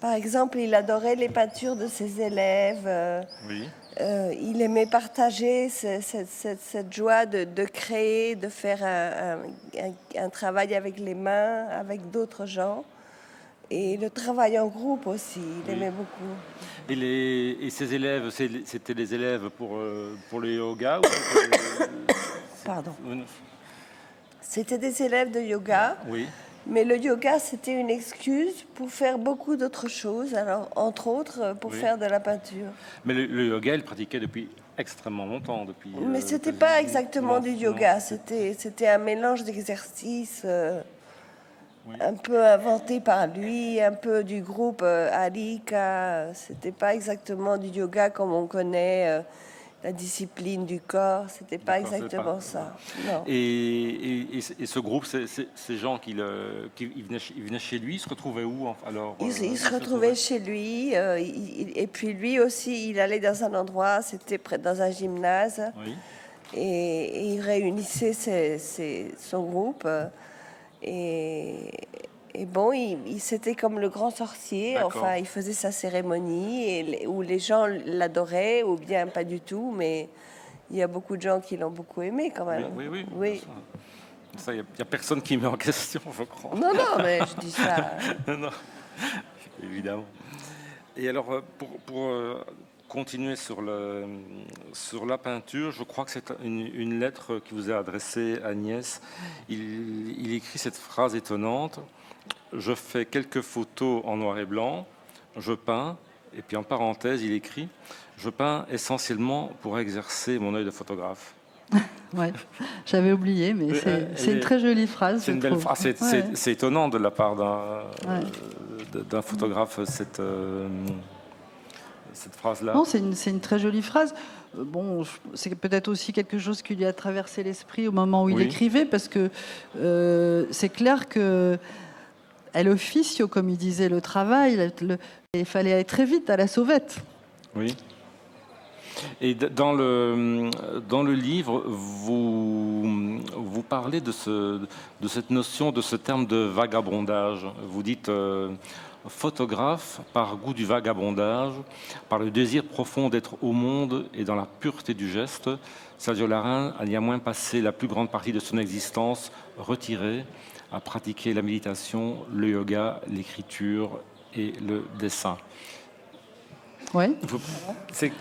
Par exemple, il adorait les peintures de ses élèves. Oui. Il aimait partager cette joie de créer, de faire un travail avec les mains, avec d'autres gens. Et le travail en groupe aussi, il aimait beaucoup. Et ses élèves, c'était des élèves pour le yoga Pardon. C'était des élèves de yoga. Oui. Mais le yoga, c'était une excuse pour faire beaucoup d'autres choses, alors entre autres pour faire de la peinture. Mais le yoga, il pratiquait depuis extrêmement longtemps. Mais c'était pas exactement du yoga, c'était un mélange d'exercices un peu inventé par lui, un peu du groupe Alika. C'était pas exactement du yoga comme on connaît. La discipline du corps, c'était pas exactement ça. Non. Et ce groupe, ces gens qui venaient chez lui, ils se retrouvaient où alors Ils se retrouvaient chez lui, et puis lui aussi, il allait dans un endroit, c'était dans un gymnase, oui. Et il réunissait son groupe. Et bon, c'était comme le grand sorcier. D'accord. Enfin, il faisait sa cérémonie où les gens l'adoraient, ou bien pas du tout, mais il y a beaucoup de gens qui l'ont beaucoup aimé quand même. Oui. Il n'y a personne qui met en question, je crois. Non, mais je dis ça. Non, évidemment. Et alors, pour continuer sur la peinture, je crois que c'est une lettre qui vous est adressée, Agnès. Il écrit cette phrase étonnante. Je fais quelques photos en noir et blanc, je peins, et puis en parenthèse, il écrit « Je peins essentiellement pour exercer mon œil de photographe ». Ouais, j'avais oublié, mais c'est une très jolie phrase. C'est une belle phrase. C'est étonnant de la part d'un photographe, cette phrase-là. Non, c'est une très jolie phrase. Bon, c'est peut-être aussi quelque chose qui lui a traversé l'esprit au moment où il écrivait, parce que c'est clair que elle officie, comme il disait, le travail. Il fallait aller très vite à la sauvette. Oui. Et dans le livre, vous parlez de cette notion, de ce terme de vagabondage. Vous dites photographe par goût du vagabondage, par le désir profond d'être au monde et dans la pureté du geste. Sergio Larain a néanmoins passé la plus grande partie de son existence retiré à pratiquer la méditation, le yoga, l'écriture et le dessin. Oui. C'est...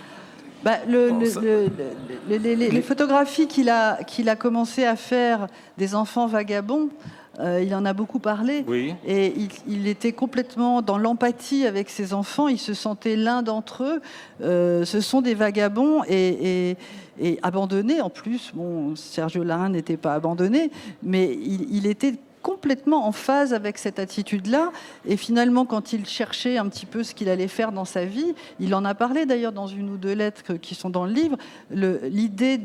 Les photographies qu'il a commencé à faire des enfants vagabonds, il en a beaucoup parlé. Oui. Et il était complètement dans l'empathie avec ses enfants. Il se sentait l'un d'entre eux. Ce sont des vagabonds et abandonnés. En plus, bon, Sergio Larain n'était pas abandonné, mais il était complètement en phase avec cette attitude-là. Et finalement, quand il cherchait un petit peu ce qu'il allait faire dans sa vie, il en a parlé d'ailleurs dans une ou deux lettres qui sont dans le livre, l'idée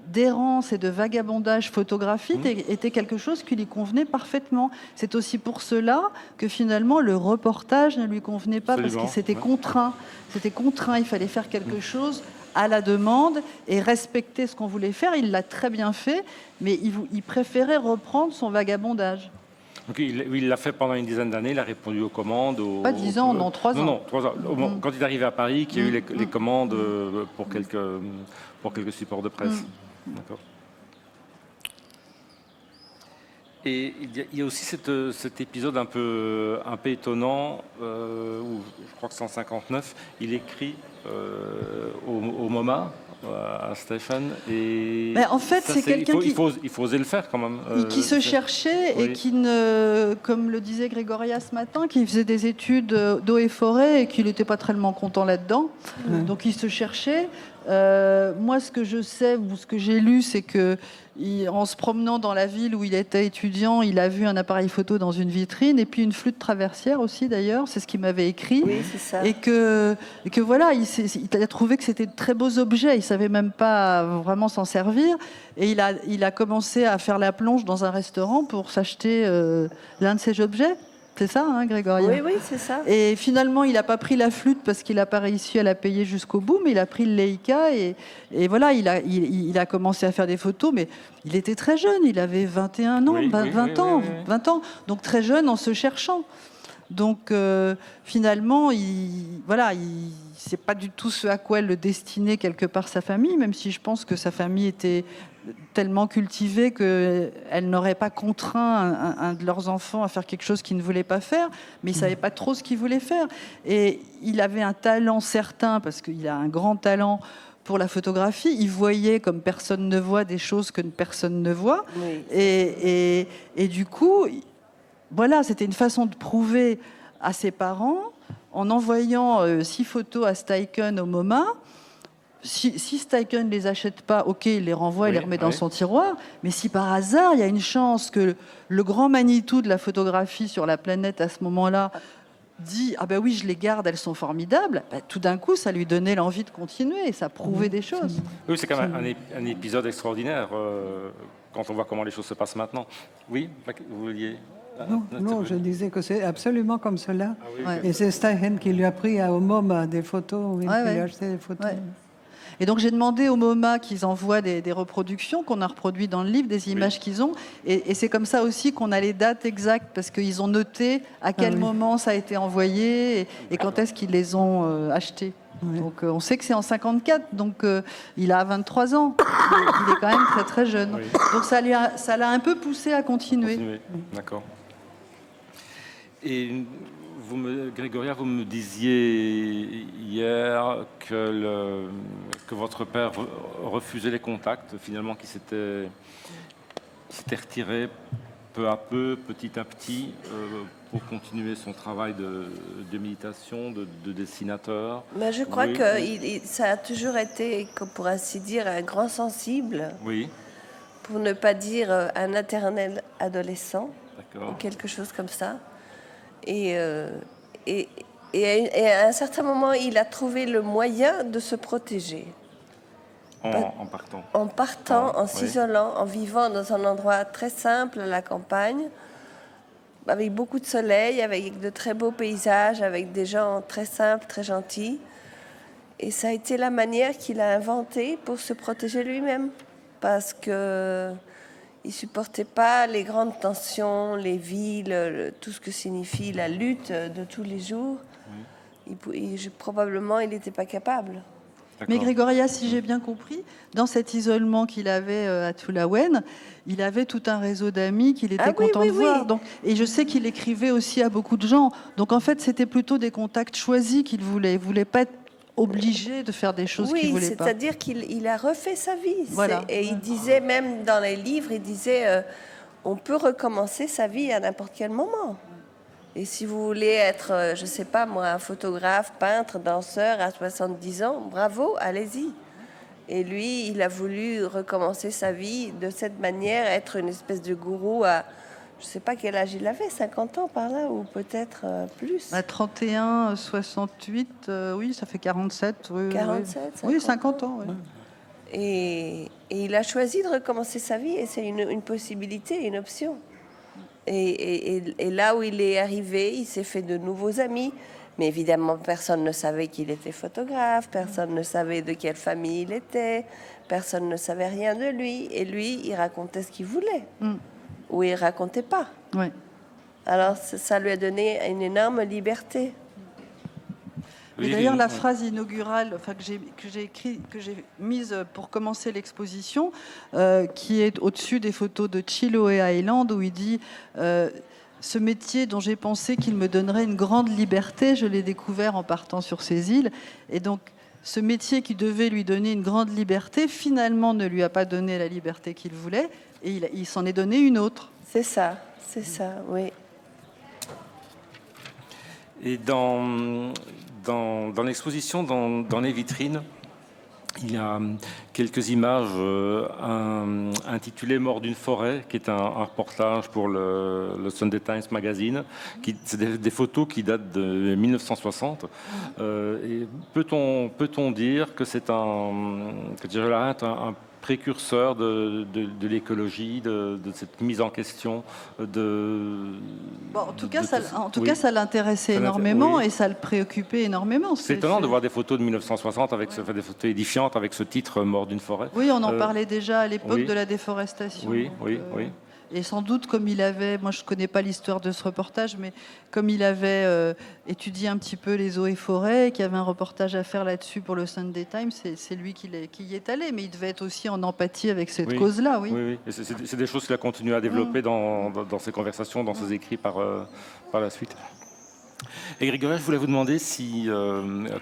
d'errance et de vagabondage photographique était quelque chose qui lui convenait parfaitement. C'est aussi pour cela que finalement le reportage ne lui convenait pas. Absolument. Parce que c'était contraint. C'était contraint, il fallait faire quelque chose à la demande et respecter ce qu'on voulait faire. Il l'a très bien fait, mais il préférait reprendre son vagabondage. Donc, il l'a fait pendant une dizaine d'années, il a répondu aux commandes. Pas 10 ans, non, 3 ans. Non, 3 ans. Quand il est arrivé à Paris, qu'il y a eu les commandes pour quelques supports de presse. D'accord. Et il y a aussi cet épisode un peu étonnant, où je crois que c'est en 59, il écrit au MoMA, à Stéphane. Et en fait, c'est quelqu'un il faut oser le faire quand même. Qui se cherchait et qui, comme le disait Grégoria ce matin, qui faisait des études d'eau et forêt et qui n'était pas tellement content là-dedans. Donc il se cherchait. Moi, ce que je sais ou ce que j'ai lu, c'est que en se promenant dans la ville où il était étudiant, il a vu un appareil photo dans une vitrine et puis une flûte traversière aussi d'ailleurs, c'est ce qu'il m'avait écrit. Oui, c'est ça. Et que voilà, il a trouvé que c'était de très beaux objets, il savait même pas vraiment s'en servir et il a commencé à faire la plonge dans un restaurant pour s'acheter l'un de ces objets. C'est ça, hein, Grégoria ? Oui, c'est ça. Et finalement, il n'a pas pris la flûte parce qu'il n'a pas réussi à la payer jusqu'au bout, mais il a pris le Leica et voilà, il a commencé à faire des photos, mais il était très jeune, il avait 21 ans, 20 ans, donc très jeune en se cherchant. Donc finalement, c'est pas du tout ce à quoi elle le destinait quelque part sa famille, même si je pense que sa famille était tellement cultivée qu'elle n'aurait pas contraint un de leurs enfants à faire quelque chose qu'il ne voulait pas faire, mais il savait pas trop ce qu'il voulait faire. Et il avait un talent certain, parce qu'il a un grand talent pour la photographie. Il voyait, comme personne ne voit, des choses que personne ne voit. Oui. Et du coup, voilà, c'était une façon de prouver à ses parents, en envoyant 6 photos à Steichen au MoMA. Si Steichen ne les achète pas, ok, il les renvoie, il les remet dans son tiroir. Mais si par hasard, il y a une chance que le grand Manitou de la photographie sur la planète à ce moment-là dit « Ah ben oui, je les garde, elles sont formidables », tout d'un coup, ça lui donnait l'envie de continuer et ça prouvait des choses. Oui, c'est quand même un épisode extraordinaire quand on voit comment les choses se passent maintenant. Oui, vous vouliez... Non, je disais que c'est absolument comme cela. Ah oui, Et c'est Steichen qui lui a pris au MoMA des photos, qui lui a acheté des photos. Ouais. Et donc j'ai demandé au MoMA qu'ils envoient des reproductions qu'on a reproduites dans le livre, des images qu'ils ont. Et c'est comme ça aussi qu'on a les dates exactes, parce qu'ils ont noté à quel moment ça a été envoyé et quand est-ce qu'ils les ont achetées. Ouais. Donc on sait que c'est en 54, donc il a 23 ans. Il est quand même très très jeune. Oui. Donc ça l'a un peu poussé à continuer. D'accord. Et Grégoria, vous me disiez hier que votre père refusait les contacts, finalement, qui s'était retiré peu à peu, petit à petit, pour continuer son travail de méditation, de dessinateur. Mais je crois Oui. que ça a toujours été, pour ainsi dire, un grand sensible, Oui, pour ne pas dire un éternel adolescent, ou d'accord. quelque chose comme ça. Et à un certain moment, il a trouvé le moyen de se protéger. En partant. En partant, en Oui. s'isolant, en vivant dans un endroit très simple, à la campagne, avec beaucoup de soleil, avec de très beaux paysages, avec des gens très simples, très gentils. Et ça a été la manière qu'il a inventée pour se protéger lui-même. Parce que il supportait pas les grandes tensions, les villes, tout ce que signifie la lutte de tous les jours. Probablement, il n'était pas capable. Mais Grégoria, si j'ai bien compris, dans cet isolement qu'il avait à Toulaouen, il avait tout un réseau d'amis qu'il était content de voir. Donc, et je sais qu'il écrivait aussi à beaucoup de gens. Donc en fait, c'était plutôt des contacts choisis qu'il voulait. Il ne voulait pas être obligé de faire des choses qu'il ne voulait pas. Oui, c'est-à-dire qu'il a refait sa vie. Voilà. Et il disait, même dans les livres, il disait on peut recommencer sa vie à n'importe quel moment. Et si vous voulez être, je ne sais pas moi, un photographe, peintre, danseur à 70 ans, bravo, allez-y. Et lui, il a voulu recommencer sa vie de cette manière, être une espèce de gourou à, je ne sais pas quel âge il avait, 50 ans par là, ou peut-être plus. À 31, 68, oui, ça fait 47. Oui, 47, oui, 50 ans. Oui. Et il a choisi de recommencer sa vie, et c'est une possibilité, une option. Et là où il est arrivé, il s'est fait de nouveaux amis. Mais évidemment, personne ne savait qu'il était photographe, personne ne savait de quelle famille il était, personne ne savait rien de lui. Et lui, il racontait ce qu'il voulait, ou il racontait pas. Ouais. Alors ça lui a donné une énorme liberté. Et d'ailleurs, la phrase inaugurale, enfin, que j'ai mise pour commencer l'exposition, qui est au-dessus des photos de Chiloé Island, où il dit ce métier dont j'ai pensé qu'il me donnerait une grande liberté, je l'ai découvert en partant sur ces îles. Et donc, ce métier qui devait lui donner une grande liberté, finalement, ne lui a pas donné la liberté qu'il voulait, et il s'en est donné une autre. C'est ça, oui. Et dans l'exposition, dans les vitrines, il y a quelques images intitulées Mort d'une forêt, qui est un reportage pour le Sunday Times Magazine. C'est des photos qui datent de 1960. Et peut-on dire que Thierry Larain est un précurseur de l'écologie, de cette mise en question en tout cas, ça l'intéressait énormément, et ça le préoccupait énormément. C'est étonnant de voir des photos de 1960 avec des photos édifiantes avec ce titre Mort d'une forêt. Oui, on en parlait déjà à l'époque de la déforestation. Oui. Et sans doute, comme il avait, moi je ne connais pas l'histoire de ce reportage, mais comme il avait étudié un petit peu les eaux et forêts, et qu'il y avait un reportage à faire là-dessus pour le Sunday Times, c'est lui qui y est allé. Mais il devait être aussi en empathie avec cette cause-là. Oui. Et c'est des choses qu'il a continué à développer dans ses conversations, dans ses écrits par la suite. Et Grégory, je voulais vous demander si,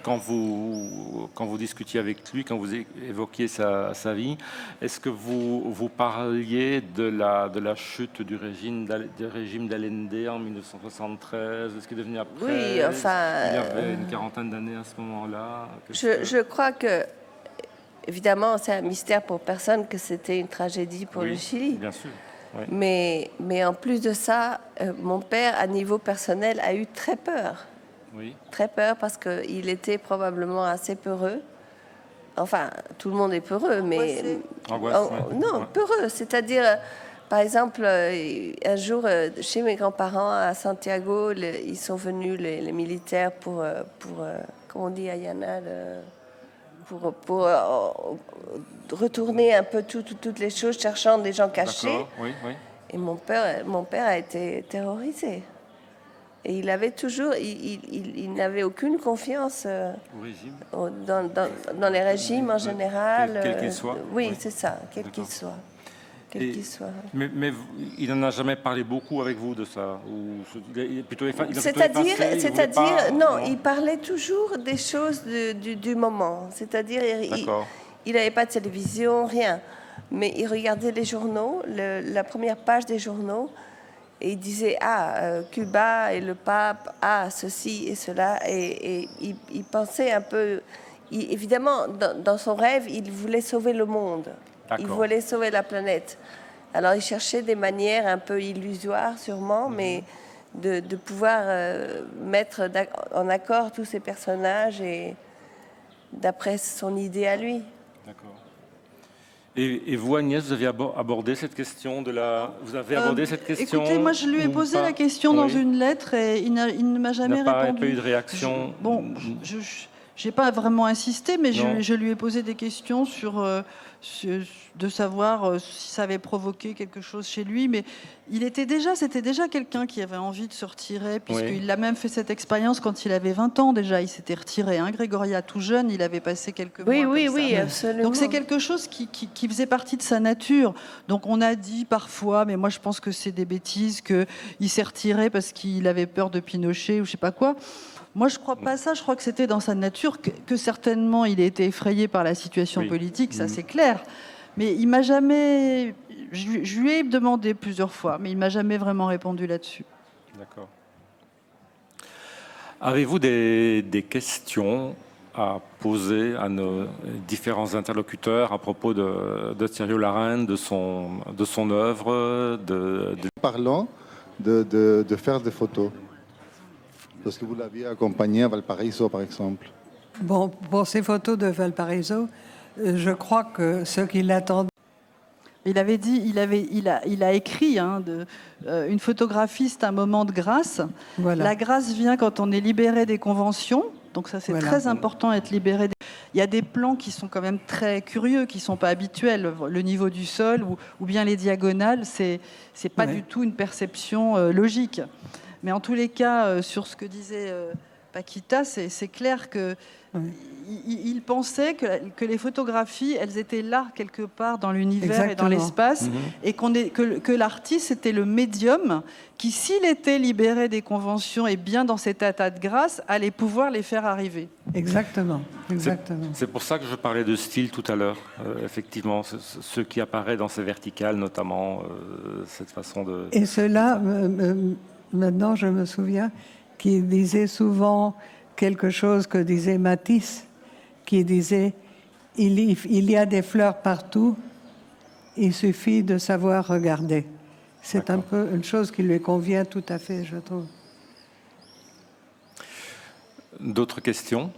quand vous discutiez avec lui, quand vous évoquiez sa vie, est-ce que vous parliez de la chute du régime d'Allende en 1973? Est-ce qu'il est devenu après? Oui, enfin... Il avait une quarantaine d'années à ce moment-là. Je crois que, évidemment, c'est un mystère pour personne que c'était une tragédie pour le Chili. Bien sûr. Oui. Mais en plus de ça, mon père, à niveau personnel, a eu très peur. Oui. Très peur parce qu'il était probablement assez peureux. Enfin, tout le monde est peureux, mais... Non, peureux. C'est-à-dire, par exemple, un jour, chez mes grands-parents à Santiago, ils sont venus, les militaires, pour comment on dit, Ayana, pour retourner un peu toutes les choses, cherchant des gens cachés. Oui. Et mon père a été terrorisé. Et il avait toujours, il n'avait aucune confiance dans les régimes en général. Quel qu'il soit. Oui, c'est ça, quel qu'il soit. Mais il n'en a jamais parlé beaucoup avec vous de ça, ou plutôt c'est-à-dire, non, il parlait toujours des choses du moment. C'est-à-dire, il n'avait pas de télévision, rien. Mais il regardait les journaux, la première page des journaux, et il disait Cuba et le pape, ceci et cela, et il pensait un peu. Évidemment, dans son rêve, il voulait sauver le monde. Il voulait sauver la planète. Alors il cherchait des manières un peu illusoires sûrement, mais de pouvoir mettre en accord tous ces personnages et d'après son idée à lui. D'accord. Et vous, Agnès, vous avez abordé cette question de la... Vous avez abordé cette question. Écoutez, moi je lui ai posé la question dans une lettre et il ne m'a jamais répondu. Il n'a pas eu de réaction. Je n'ai pas vraiment insisté, mais je lui ai posé des questions de savoir si ça avait provoqué quelque chose chez lui. Mais c'était déjà quelqu'un qui avait envie de se retirer, puisqu'il a même fait cette expérience quand il avait 20 ans déjà. Il s'était retiré. Grégoria, tout jeune, il avait passé quelques mois. Oui, absolument. Donc c'est quelque chose qui faisait partie de sa nature. Donc on a dit parfois, mais moi je pense que c'est des bêtises, qu'il s'est retiré parce qu'il avait peur de Pinochet ou je ne sais pas quoi. Moi, je ne crois pas ça. Je crois que c'était dans sa nature, que certainement il a été effrayé par la situation politique, ça c'est clair. Mais il m'a jamais... Je lui ai demandé plusieurs fois, mais il ne m'a jamais vraiment répondu là-dessus. D'accord. Avez-vous des questions à poser à nos différents interlocuteurs à propos de Sergio Larraín, de son œuvre Parlons de faire des photos. Parce que vous l'aviez accompagné à Valparaiso, par exemple. Bon, pour ces photos de Valparaiso, je crois que ce qu'il attendait... Il avait dit, il a écrit une photographie, c'est un moment de grâce. Voilà. La grâce vient quand on est libéré des conventions. Donc ça, c'est très important, être libéré. Il y a des plans qui sont quand même très curieux, qui ne sont pas habituels. Le niveau du sol ou bien les diagonales, c'est pas du tout une perception logique. Mais en tous les cas, sur ce que disait Paquita, c'est clair qu'il pensait que les photographies, elles étaient là quelque part dans l'univers et dans l'espace, et que l'artiste était le médium qui, s'il était libéré des conventions et bien dans cet état de grâce, allait pouvoir les faire arriver. Exactement. C'est pour ça que je parlais de style tout à l'heure. Effectivement, ce qui apparaît dans ces verticales, notamment cette façon de... Et cela... Maintenant, je me souviens qu'il disait souvent quelque chose que disait Matisse, qui disait « il y a des fleurs partout, il suffit de savoir regarder ». C'est un peu une chose qui lui convient tout à fait, je trouve. D'autres questions ?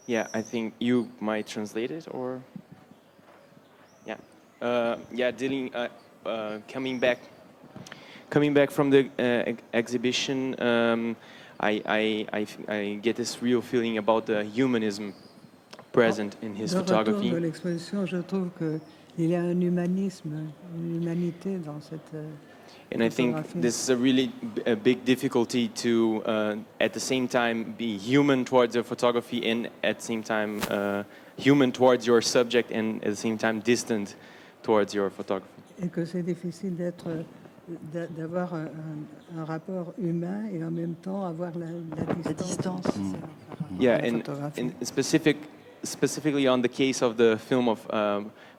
Yeah, I think you might translate it, or coming back from the exhibition, I get this real feeling about the humanism present in his photography. De l'exposition, je trouve qu'il y a un humanisme, une humanité dans cette. And I think this is a really big difficulty to, at the same time, be human towards your photography and at the same time human towards your subject and at the same time distant towards your photography. Et que c'est difficile d'avoir un rapport humain et en même temps avoir la distance. Yeah, and specifically on the case of the film of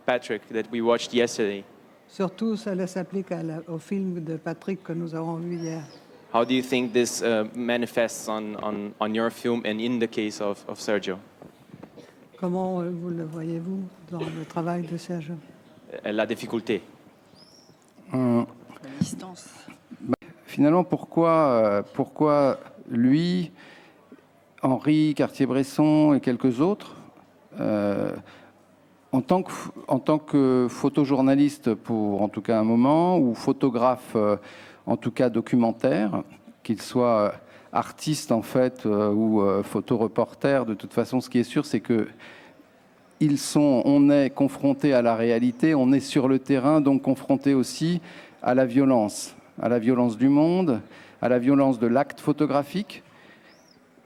Patrick that we watched yesterday. Surtout, cela s'applique au film de Patrick que nous avons vu hier. How do you think this manifests on your film and in the case of Sergio? Comment vous le voyez-vous dans le travail de Sergio? La difficulté. La distance. Finalement, pourquoi lui, Henri Cartier-Bresson et quelques autres en tant que photojournaliste pour en tout cas un moment, ou photographe en tout cas documentaire, qu'il soit artiste en fait ou photoreporter, de toute façon ce qui est sûr c'est que on est confronté à la réalité, on est sur le terrain, donc confronté aussi à la violence du monde, à la violence de l'acte photographique.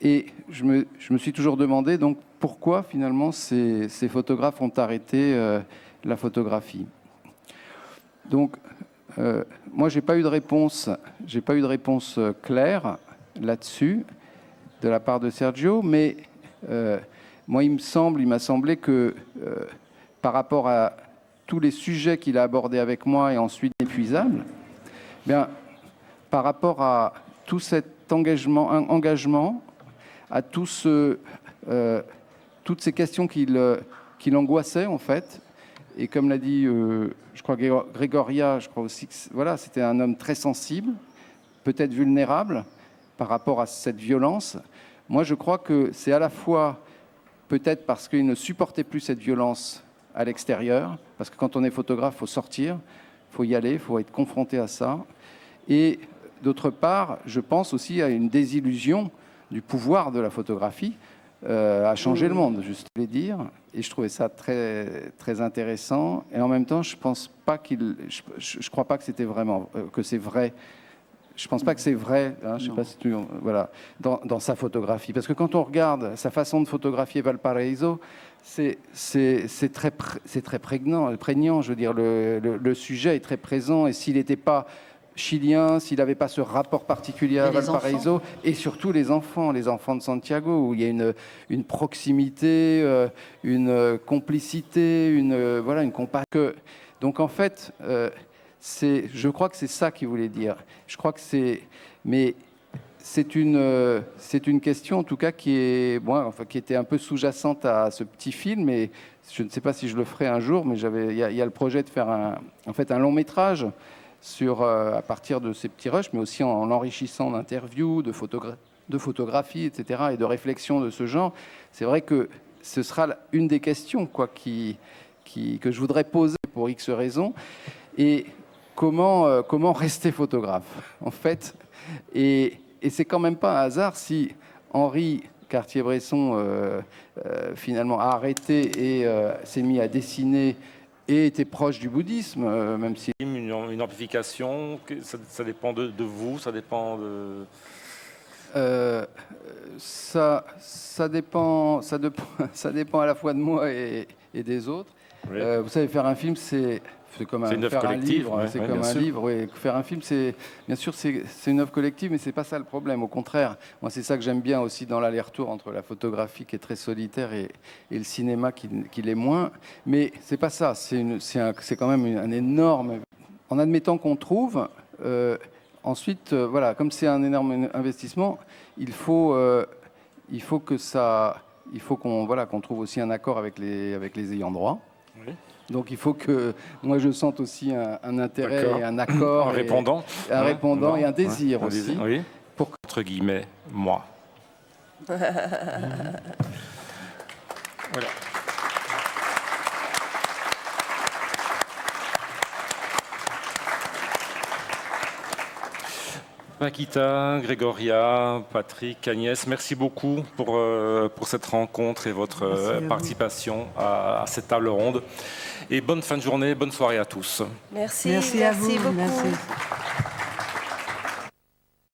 Et je me suis toujours demandé donc pourquoi finalement ces photographes ont arrêté la photographie. Donc moi j'ai pas eu de réponse claire là-dessus de la part de Sergio, mais moi il m'a semblé que par rapport à tous les sujets qu'il a abordés avec moi et ensuite inépuisables, bien par rapport à tout cet engagement à toutes ces questions qui l'angoissaient en fait. Et comme l'a dit, je crois Grégoria, je crois aussi que voilà, c'était un homme très sensible, peut-être vulnérable par rapport à cette violence. Moi, je crois que c'est à la fois peut-être parce qu'il ne supportait plus cette violence à l'extérieur, parce que quand on est photographe, il faut sortir, il faut y aller, il faut être confronté à ça. Et d'autre part, je pense aussi à une désillusion du pouvoir de la photographie à changer le monde, je voulais dire. Et je trouvais ça très, très intéressant. Et en même temps, je pense pas je crois pas que c'était vraiment, que c'est vrai. Je pense pas que c'est vrai, hein, je sais pas si voilà, dans sa photographie. Parce que quand on regarde sa façon de photographier Valparaiso, c'est très prégnant, je veux dire, le sujet est très présent. Et s'il n'était pas chilien, s'il n'avait pas ce rapport particulier à Valparaiso, et surtout les enfants de Santiago, où il y a une proximité, une complicité, une compassion. Donc en fait, je crois que c'est ça qu'il voulait dire. Je crois que mais c'est une question en tout cas qui était un peu sous-jacente à ce petit film, et je ne sais pas si je le ferai un jour, mais il y a le projet de faire un long métrage à partir de ces petits rushs, mais aussi en l'enrichissant d'interviews, de photographies, etc., et de réflexions de ce genre. C'est vrai que ce sera une des questions que je voudrais poser pour X raisons. Et comment rester photographe, en fait. Et c'est quand même pas un hasard si Henri Cartier-Bresson finalement a arrêté et s'est mis à dessiner et était proche du bouddhisme, même si... Une amplification, ça dépend de vous, ça dépend de... Ça dépend à la fois de moi et des autres. Oui. Vous savez, faire un film, c'est comme faire un livre. Ouais, c'est comme un livre. Oui. Faire un film, bien sûr, c'est une œuvre collective, mais c'est pas ça le problème. Au contraire, moi, c'est ça que j'aime bien aussi dans l'aller-retour entre la photographie qui est très solitaire et le cinéma qui l'est moins. Mais c'est pas ça. C'est quand même un énorme. En admettant qu'on trouve, ensuite, voilà, comme c'est un énorme investissement, il faut qu'on trouve aussi un accord avec les ayants droit. Oui. Donc il faut que moi je sente aussi un intérêt et un accord, un répondant et un désir aussi. Oui. Pour entre guillemets moi. Voilà. Paquita, Grégoria, Patrick, Agnès, merci beaucoup pour cette rencontre et votre participation à cette table ronde. Et bonne fin de journée, bonne soirée à tous. Merci à vous. Beaucoup. Merci.